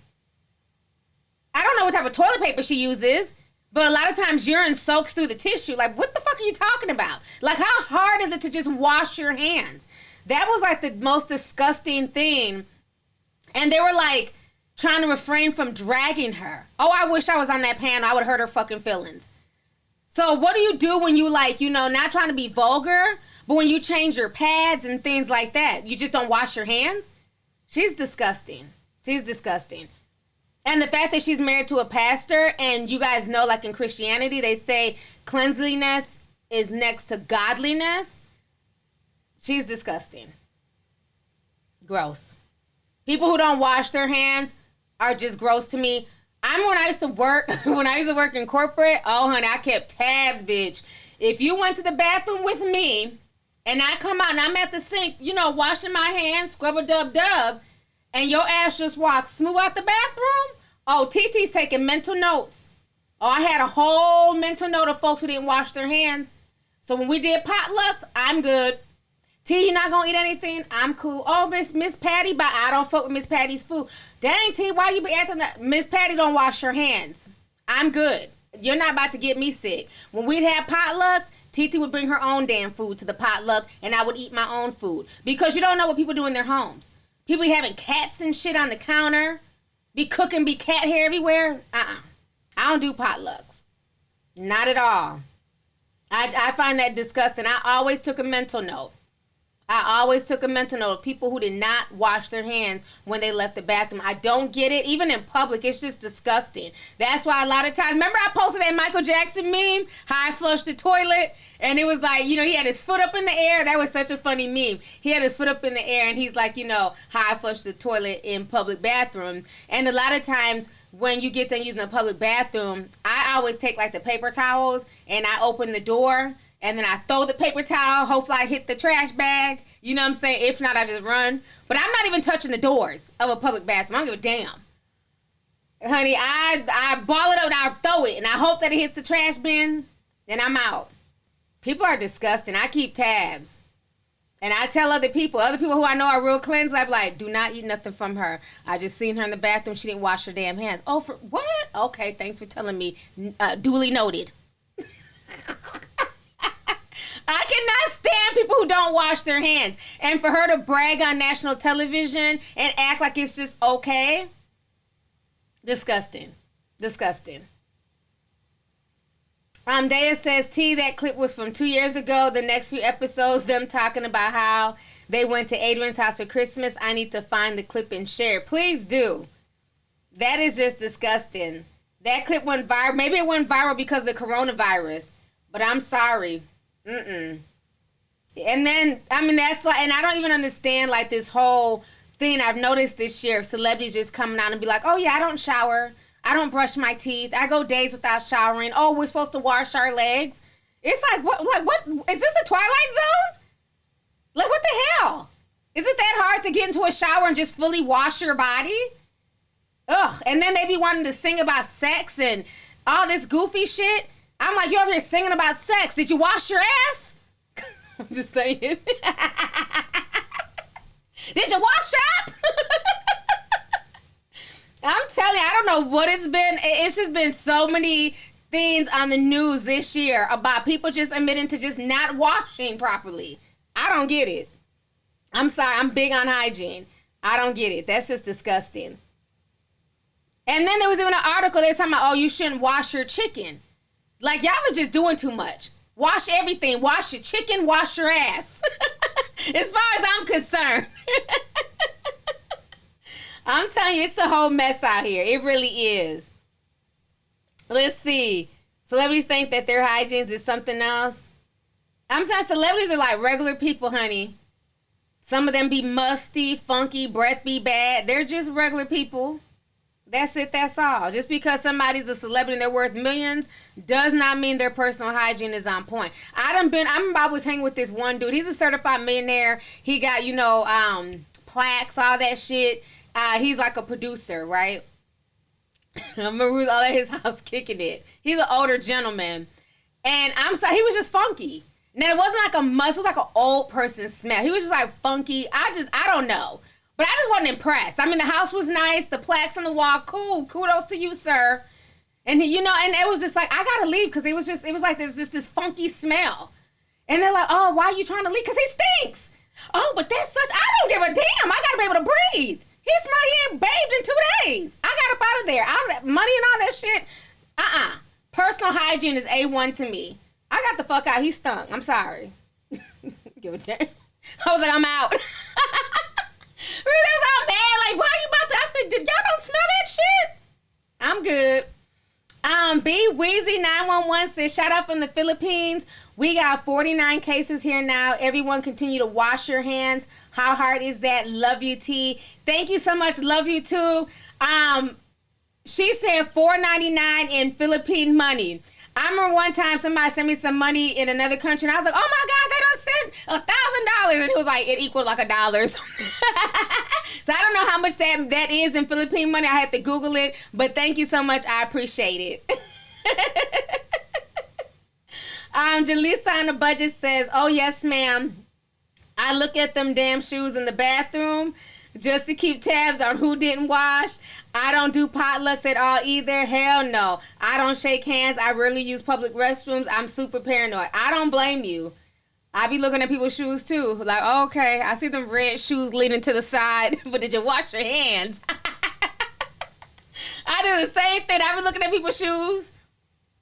I don't know what type of toilet paper she uses, But a lot of times urine soaks through the tissue. Like, what the fuck are you talking about? Like, how hard is it to just wash your hands? That was like the most disgusting thing. And they were like trying to refrain from dragging her. Oh, I wish I was on that panel. I would hurt her fucking feelings. So what do you do when you like, you know, not trying to be vulgar, but when you change your pads and things like that, you just don't wash your hands? She's disgusting. She's disgusting. And the fact that she's married to a pastor, and you guys know, like in Christianity, they say cleanliness is next to godliness. She's disgusting. Gross. People who don't wash their hands are just gross to me. When I used to work in corporate, oh honey, I kept tabs, bitch. If you went to the bathroom with me and I come out and I'm at the sink, you know, washing my hands, scrub-a-dub-dub, and your ass just walks smooth out the bathroom, oh, TT's taking mental notes. Oh, I had a whole mental note of folks who didn't wash their hands. So when we did potlucks, I'm good. T, you not gonna eat anything? I'm cool. Oh, Miss Patty, but I don't fuck with Miss Patty's food. Dang, T, why you be acting that? Miss Patty don't wash her hands. I'm good. You're not about to get me sick. When we'd have potlucks, TT would bring her own damn food to the potluck, and I would eat my own food. Because you don't know what people do in their homes. People be having cats and shit on the counter. Be cooking, be cat hair everywhere. I don't do potlucks. Not at all. I find that disgusting. I always took a mental note. Of people who did not wash their hands when they left the bathroom. I don't get it. Even in public, it's just disgusting. That's why a lot of times, remember I posted that Michael Jackson meme, how I flushed the toilet? And it was like, you know, he had his foot up in the air. That was such a funny meme. He had his foot up in the air and he's like, you know, how I flushed the toilet in public bathrooms. And a lot of times when you get done using a public bathroom, I always take like the paper towels and I open the door. And then I throw the paper towel. Hopefully I hit the trash bag. You know what I'm saying? If not, I just run. But I'm not even touching the doors of a public bathroom. I don't give a damn. Honey, I ball it up and I throw it. And I hope that it hits the trash bin. And I'm out. People are disgusting. I keep tabs. And I tell other people who I know are real cleansed, I'm like, do not eat nothing from her. I just seen her in the bathroom. She didn't wash her damn hands. Oh, for what? Okay, thanks for telling me. Duly noted. I cannot stand people who don't wash their hands. And for her to brag on national television and act like it's just okay. Disgusting. Disgusting. Daya says, T, that clip was from 2 years ago. The next few episodes, them talking about how they went to Adrian's house for Christmas. I need to find the clip and share. Please do. That is just disgusting. That clip went viral. Maybe it went viral because of the coronavirus. But I'm sorry. And then, I mean, that's like, and I don't even understand like this whole thing I've noticed this year of celebrities just coming out and be like, oh yeah, I don't shower. I don't brush my teeth. I go days without showering. Oh, we're supposed to wash our legs. It's like, what, is this the Twilight Zone? Like, what the hell? Is it that hard to get into a shower and just fully wash your body? Ugh, and then they be wanting to sing about sex and all this goofy shit. I'm like, you over here singing about sex. Did you wash your ass? I'm just saying. Did you wash up? I'm telling you, I don't know what it's been. It's just been so many things on the news this year about people just admitting to just not washing properly. I don't get it. I'm sorry. I'm big on hygiene. I don't get it. That's just disgusting. And then there was even an article they were talking about, oh, you shouldn't wash your chicken. Like, y'all are just doing too much. Wash everything. Wash your chicken. Wash your ass. As far as I'm concerned. I'm telling you, it's a whole mess out here. It really is. Let's see. Celebrities think that their hygiene is something else. I'm telling you, celebrities are like regular people, honey. Some of them be musty, funky, breath be bad. They're just regular people. That's it, that's all. Just because somebody's a celebrity and they're worth millions does not mean their personal hygiene is on point. I was hanging with this one dude. He's a certified millionaire. He got, you know, plaques, all that shit. He's like a producer, right? I remember we was all at his house kicking it. He's an older gentleman. And I'm sorry, he was just funky. Now, it wasn't like a must. It was like an old person smell. He was just like funky. I don't know. But I just wasn't impressed. I mean, the house was nice. The plaques on the wall, cool. Kudos to you, sir. And and it was just like, I gotta leave because it was like there's just this funky smell. And they're like, oh, why are you trying to leave? Because he stinks. Oh, but I don't give a damn. I gotta be able to breathe. He ain't bathed in 2 days. I got up out of there. Money and all that shit. Personal hygiene is A1 to me. I got the fuck out. He stunk. I'm sorry. Give a damn. I was like, I'm out. They was all mad. Like, why are you about to? I said, y'all don't smell that shit? I'm good. B Weezy 911 says, shout out from the Philippines. We got 49 cases here now. Everyone continue to wash your hands. How hard is that? Love you, T. Thank you so much. Love you too. She said $4.99 in Philippine money. I remember one time somebody sent me some money in another country, and I was like, oh my God, they done sent $1,000. And it was like, it equaled like $1. So I don't know how much that is in Philippine money. I had to Google it, but thank you so much. I appreciate it. Jaleesa on the budget says, oh yes, ma'am. I look at them damn shoes in the bathroom just to keep tabs on who didn't wash. I don't do potlucks at all either. Hell no. I don't shake hands. I rarely use public restrooms. I'm super paranoid. I don't blame you. I be looking at people's shoes too. Like, oh, okay, I see them red shoes leaning to the side, but did you wash your hands? I do the same thing. I be looking at people's shoes.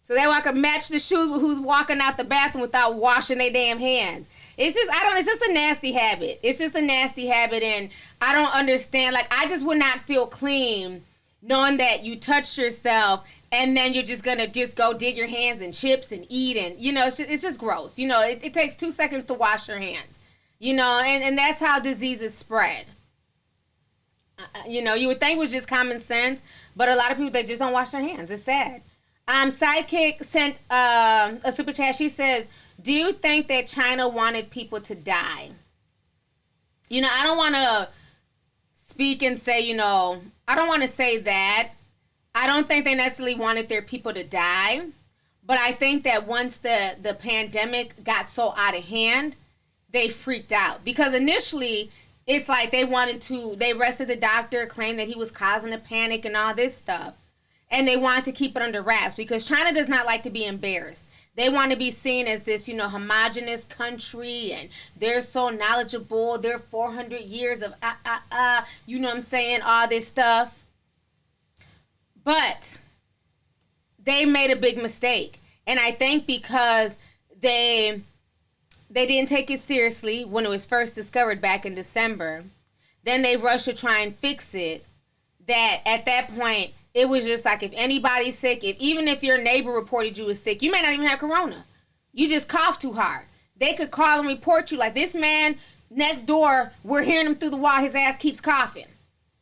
So that way I can match the shoes with who's walking out the bathroom without washing their damn hands. It's just a nasty habit. It's just a nasty habit, and I don't understand. Like, I just would not feel clean knowing that you touched yourself and then you're just gonna go dig your hands in chips and eat, and it's just gross. It takes 2 seconds to wash your hands. And that's how diseases spread. You would think it was just common sense, but a lot of people, they just don't wash their hands. It's sad. Sidekick sent a super chat. She says, do you think that China wanted people to die? I don't want to speak and say, I don't want to say that. I don't think they necessarily wanted their people to die. But I think that once the pandemic got so out of hand, they freaked out. Because initially, it's like they arrested the doctor, claimed that he was causing a panic and all this stuff. And they wanted to keep it under wraps because China does not like to be embarrassed. They want to be seen as this, homogenous country, and they're so knowledgeable. They're 400 years of you know what I'm saying, all this stuff. But they made a big mistake. And I think because they didn't take it seriously when it was first discovered back in December, then they rushed to try and fix it, that at that point, it was just like, if anybody's sick, even if your neighbor reported you was sick, you may not even have corona. You just cough too hard. They could call and report you like, this man next door, we're hearing him through the wall, his ass keeps coughing.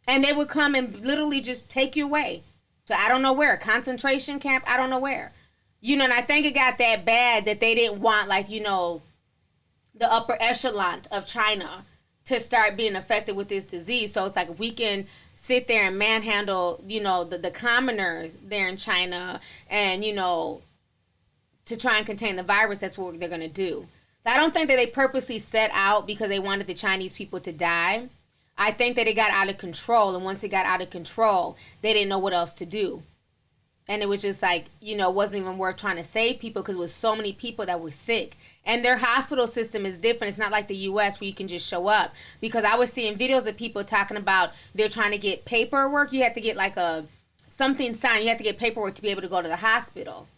And they would come and literally just take you away to I don't know where, a concentration camp, I don't know where. And I think it got that bad that they didn't want, like, the upper echelon of China to start being affected with this disease. So it's like, if we can sit there and manhandle, the commoners there in China and, to try and contain the virus, that's what they're going to do. So I don't think that they purposely set out because they wanted the Chinese people to die. I think that it got out of control. And once it got out of control, they didn't know what else to do. And it was just like, it wasn't even worth trying to save people because it was so many people that were sick. And their hospital system is different. It's not like the U.S. where you can just show up. Because I was seeing videos of people talking about they're trying to get paperwork. You have to get like something signed. You have to get paperwork to be able to go to the hospital.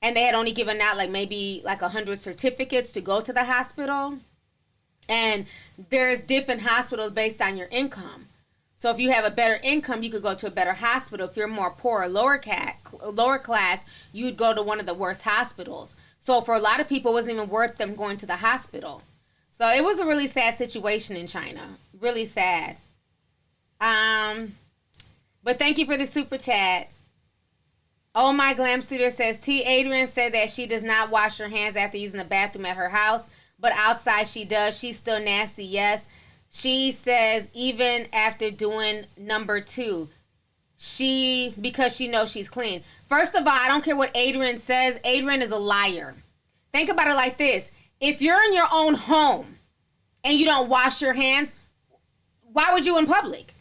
And they had only given out maybe 100 certificates to go to the hospital. And there's different hospitals based on your income. So if you have a better income, you could go to a better hospital. If you're more poor or lower class, you'd go to one of the worst hospitals. So for a lot of people, it wasn't even worth them going to the hospital. So it was a really sad situation in China. Really sad. But thank you for the super chat. Oh, my Glam Studio says, T. Adrian said that she does not wash her hands after using the bathroom at her house, but outside she does. She's still nasty, yes. She says even after doing number 2, because she knows she's clean. First of all, I don't care what Adrian says. Adrian is a liar. Think about it like this. If you're in your own home and you don't wash your hands, why would you in public?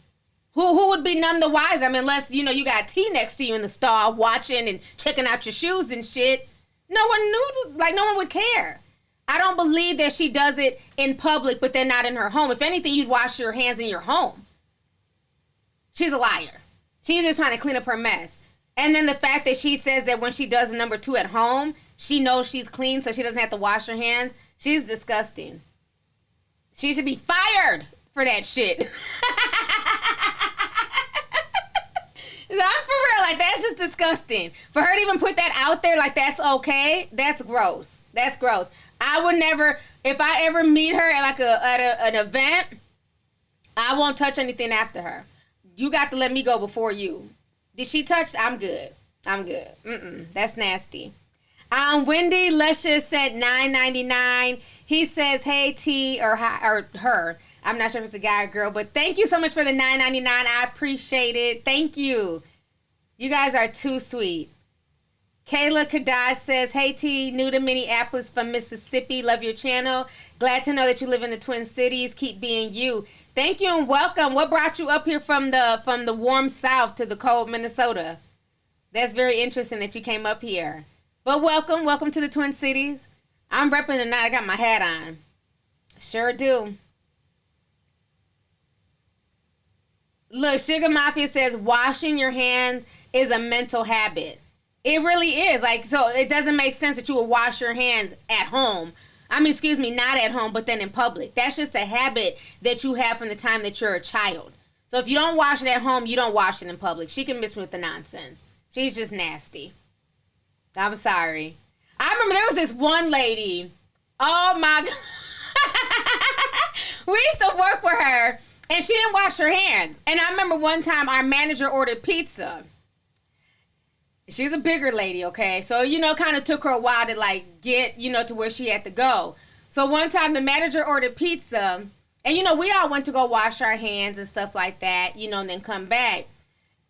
Who would be none the wiser? I mean, unless, you got T next to you in the stall watching and checking out your shoes and shit. No one knew, no one would care. I don't believe that she does it in public, but then not in her home. If anything, you'd wash your hands in your home. She's a liar. She's just trying to clean up her mess. And then the fact that she says that when she does the number 2 at home, she knows she's clean so she doesn't have to wash her hands. She's disgusting. She should be fired for that shit. I'm for real, that's just disgusting. For her to even put that out there, that's okay, that's gross. That's gross. I would never, if I ever meet her at an event, I won't touch anything after her. You got to let me go before you. Did she touch? I'm good. That's nasty. Wendy Luscious said $9.99. He says, hey, T, or her. I'm not sure if it's a guy or girl, but thank you so much for the $9.99. I appreciate it. Thank you. You guys are too sweet. Kayla Kadai says, hey, T, new to Minneapolis from Mississippi. Love your channel. Glad to know that you live in the Twin Cities. Keep being you. Thank you and welcome. What brought you up here from the warm South to the cold Minnesota? That's very interesting that you came up here. But welcome. Welcome to the Twin Cities. I'm repping tonight. I got my hat on. Sure do. Look, Sugar Mafia says washing your hands is a mental habit. It really is. So it doesn't make sense that you would wash your hands at home. Not at home, but then in public. That's just a habit that you have from the time that you're a child. So if you don't wash it at home, you don't wash it in public. She can miss me with the nonsense. She's just nasty. I'm sorry. I remember there was this one lady. Oh my God. We used to work with her. And she didn't wash her hands. And I remember one time our manager ordered pizza. She's a bigger lady, okay? So, kind of took her a while to, get, to where she had to go. So one time the manager ordered pizza. And, we all went to go wash our hands and stuff like that, and then come back.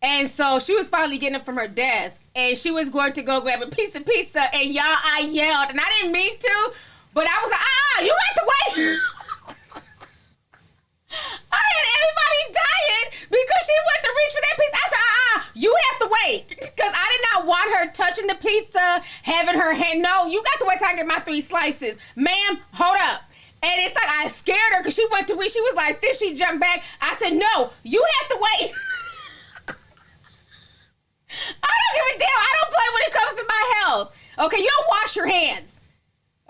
And so she was finally getting up from her desk. And she was going to go grab a piece of pizza. And y'all, I yelled. And I didn't mean to. But I was like, you got to wait. I had everybody dying because she went to reach for that pizza. I said, you have to wait. Because I did not want her touching the pizza, having her hand. No, you got to wait till I get my 3 slices. Ma'am, hold up. And it's like I scared her because she went to reach. She was like this. She jumped back. I said, no, you have to wait. I don't give a damn. I don't play when it comes to my health. Okay, you don't wash your hands.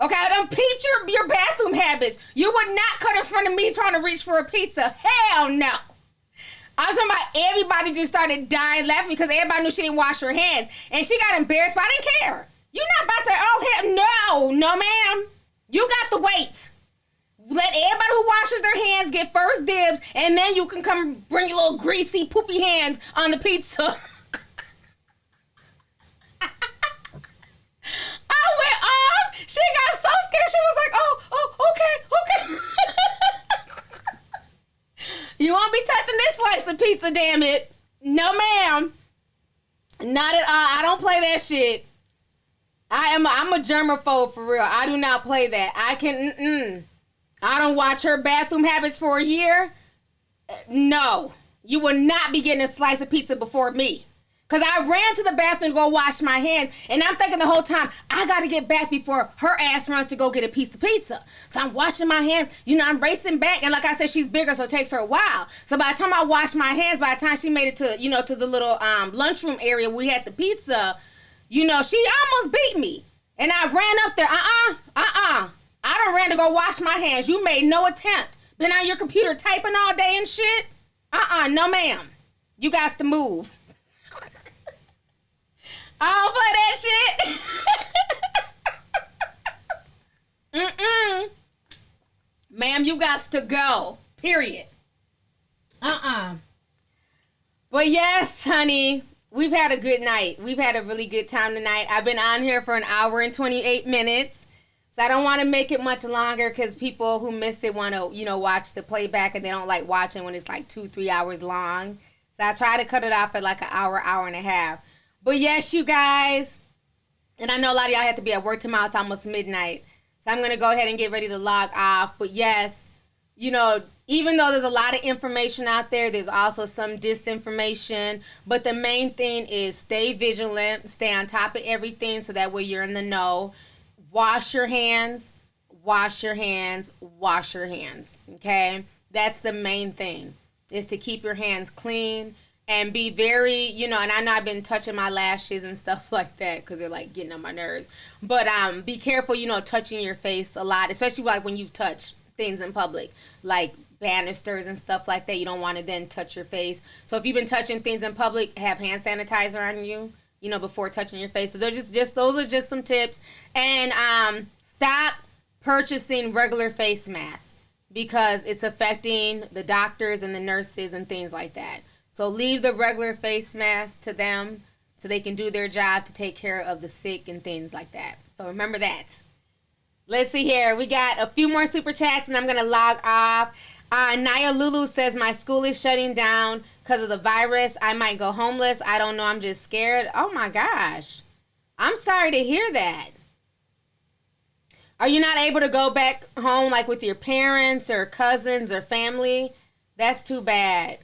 Okay, I done peeped your bathroom habits. You would not cut in front of me trying to reach for a pizza. Hell no. I was talking about everybody just started dying laughing because everybody knew she didn't wash her hands. And she got embarrassed, but I didn't care. You're not about to, no ma'am. You got to wait. Let everybody who washes their hands get first dibs, and then you can come bring your little greasy, poopy hands on the pizza. I went off. She got so scared. She was like, okay. You won't be touching this slice of pizza, damn it. No, ma'am. Not at all. I don't play that shit. I'm a germaphobe for real. I do not play that. I don't watch her bathroom habits for a year. No. You will not be getting a slice of pizza before me. Because I ran to the bathroom to go wash my hands, and I'm thinking the whole time, I got to get back before her ass runs to go get a piece of pizza. So I'm washing my hands. I'm racing back, and like I said, she's bigger, so it takes her a while. So by the time I washed my hands, by the time she made it to, to the little lunchroom area where we had the pizza, she almost beat me. And I ran up there, I done ran to go wash my hands. You made no attempt. Been on your computer typing all day and shit? No ma'am. You guys to move. I don't play that shit. Ma'am, you got to go. Period. But yes, honey, we've had a good night. We've had a really good time tonight. I've been on here for 1 hour and 28 minutes. So I don't want to make it much longer because people who miss it want to, watch the playback and they don't like watching when it's like 2-3 hours long. So I try to cut it off at like an hour, hour and a half. But yes, you guys, and I know a lot of y'all have to be at work tomorrow. It's almost midnight. So I'm going to go ahead and get ready to log off. But yes, you know, even though there's a lot of information out there, there's also some disinformation. But the main thing is stay vigilant, stay on top of everything so that way you're in the know. Wash your hands, wash your hands, wash your hands. Okay? That's the main thing, is to keep your hands clean and be very, you know, and I know I've been touching my lashes and stuff like that because they're like getting on my nerves. But be careful, you know, touching your face a lot, especially like when you've touched things in public, like banisters and stuff like that. You don't want to then touch your face. So if you've been touching things in public, have hand sanitizer on you, you know, before touching your face. So they're just those are just some tips. And stop purchasing regular face masks because it's affecting the doctors and the nurses and things like that. So leave the regular face mask to them so they can do their job to take care of the sick and things like that. So remember that. Let's see here. We got a few more super chats and I'm going to log off. Naya Lulu says, my school is shutting down because of the virus. I might go homeless. I don't know. I'm just scared. Oh my gosh. I'm sorry to hear that. Are you not able to go back home like with your parents or cousins or family? That's too bad.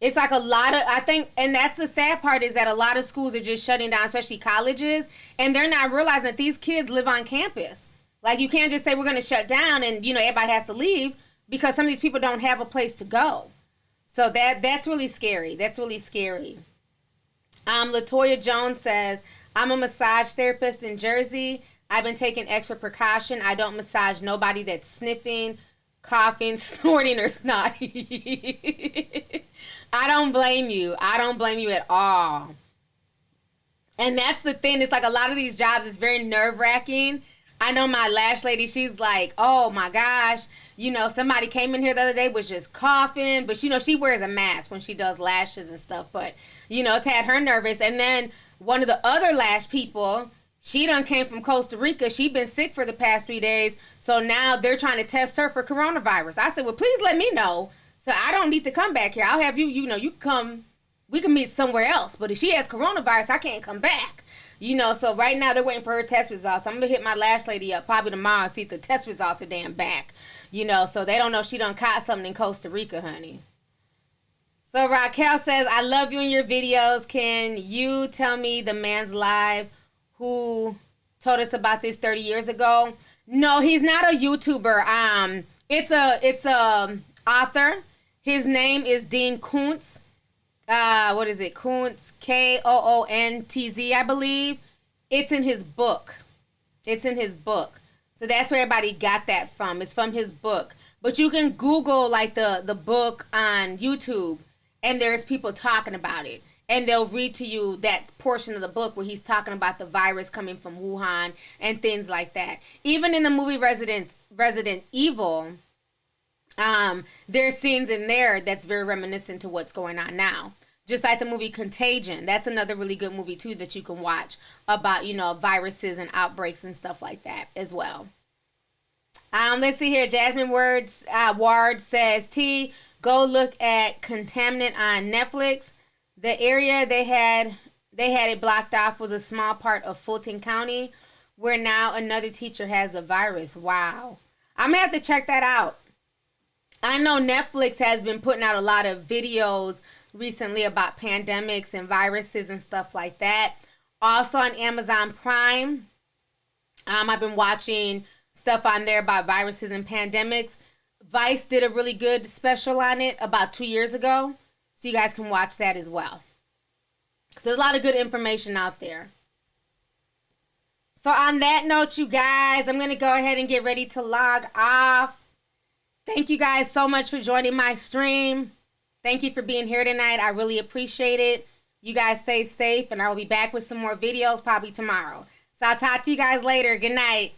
It's like a lot of, I think, and that's the sad part, is that a lot of schools are just shutting down, especially colleges, and they're not realizing that these kids live on campus. Like, you can't just say we're going to shut down and, you know, everybody has to leave because some of these people don't have a place to go. So that's really scary. That's really scary. Latoya Jones says, I'm a massage therapist in Jersey. I've been taking extra precaution. I don't massage nobody that's sniffing, coughing, snorting, or snotty. I don't blame you. I don't blame you at all. And that's the thing. It's like a lot of these jobs is very nerve-wracking. I know my lash lady, she's like, oh my gosh, you know, somebody came in here the other day, was just coughing. But, you know, she wears a mask when she does lashes and stuff. But, you know, it's had her nervous. And then one of the other lash people, she done came from Costa Rica. She been sick for the past 3 days. So now they're trying to test her for coronavirus. I said, well, please let me know. So I don't need to come back here. I'll have you, you know, you come, we can meet somewhere else. But if she has coronavirus, I can't come back. You know, so right now they're waiting for her test results. I'm going to hit my lash lady up probably tomorrow and see if the test results are damn back. You know, so they don't know if she done caught something in Costa Rica, honey. So Raquel says, I love you in your videos. Can you tell me the man's live who told us about this 30 years ago? No, he's not a YouTuber. It's a author. His name is Dean Koontz. What is it? Koontz, Koontz, I believe. It's in his book. It's in his book. So that's where everybody got that from. It's from his book. But you can Google like the book on YouTube and there's people talking about it. And they'll read to you that portion of the book where he's talking about the virus coming from Wuhan and things like that. Even in the movie Resident Evil, there's scenes in there that's very reminiscent to what's going on now. Just like the movie Contagion. That's another really good movie too that you can watch about, you know, viruses and outbreaks and stuff like that as well. Let's see here. Jasmine Ward says, T, go look at Contaminant on Netflix. The area they had it blocked off was a small part of Fulton County, where now another teacher has the virus. Wow. I'm going to have to check that out. I know Netflix has been putting out a lot of videos recently about pandemics and viruses and stuff like that. Also on Amazon Prime, I've been watching stuff on there about viruses and pandemics. Vice did a really good special on it about 2 years ago. So you guys can watch that as well. So there's a lot of good information out there. So on that note, you guys, I'm going to go ahead and get ready to log off. Thank you guys so much for joining my stream. Thank you for being here tonight. I really appreciate it. You guys stay safe, and I will be back with some more videos probably tomorrow. So I'll talk to you guys later. Good night.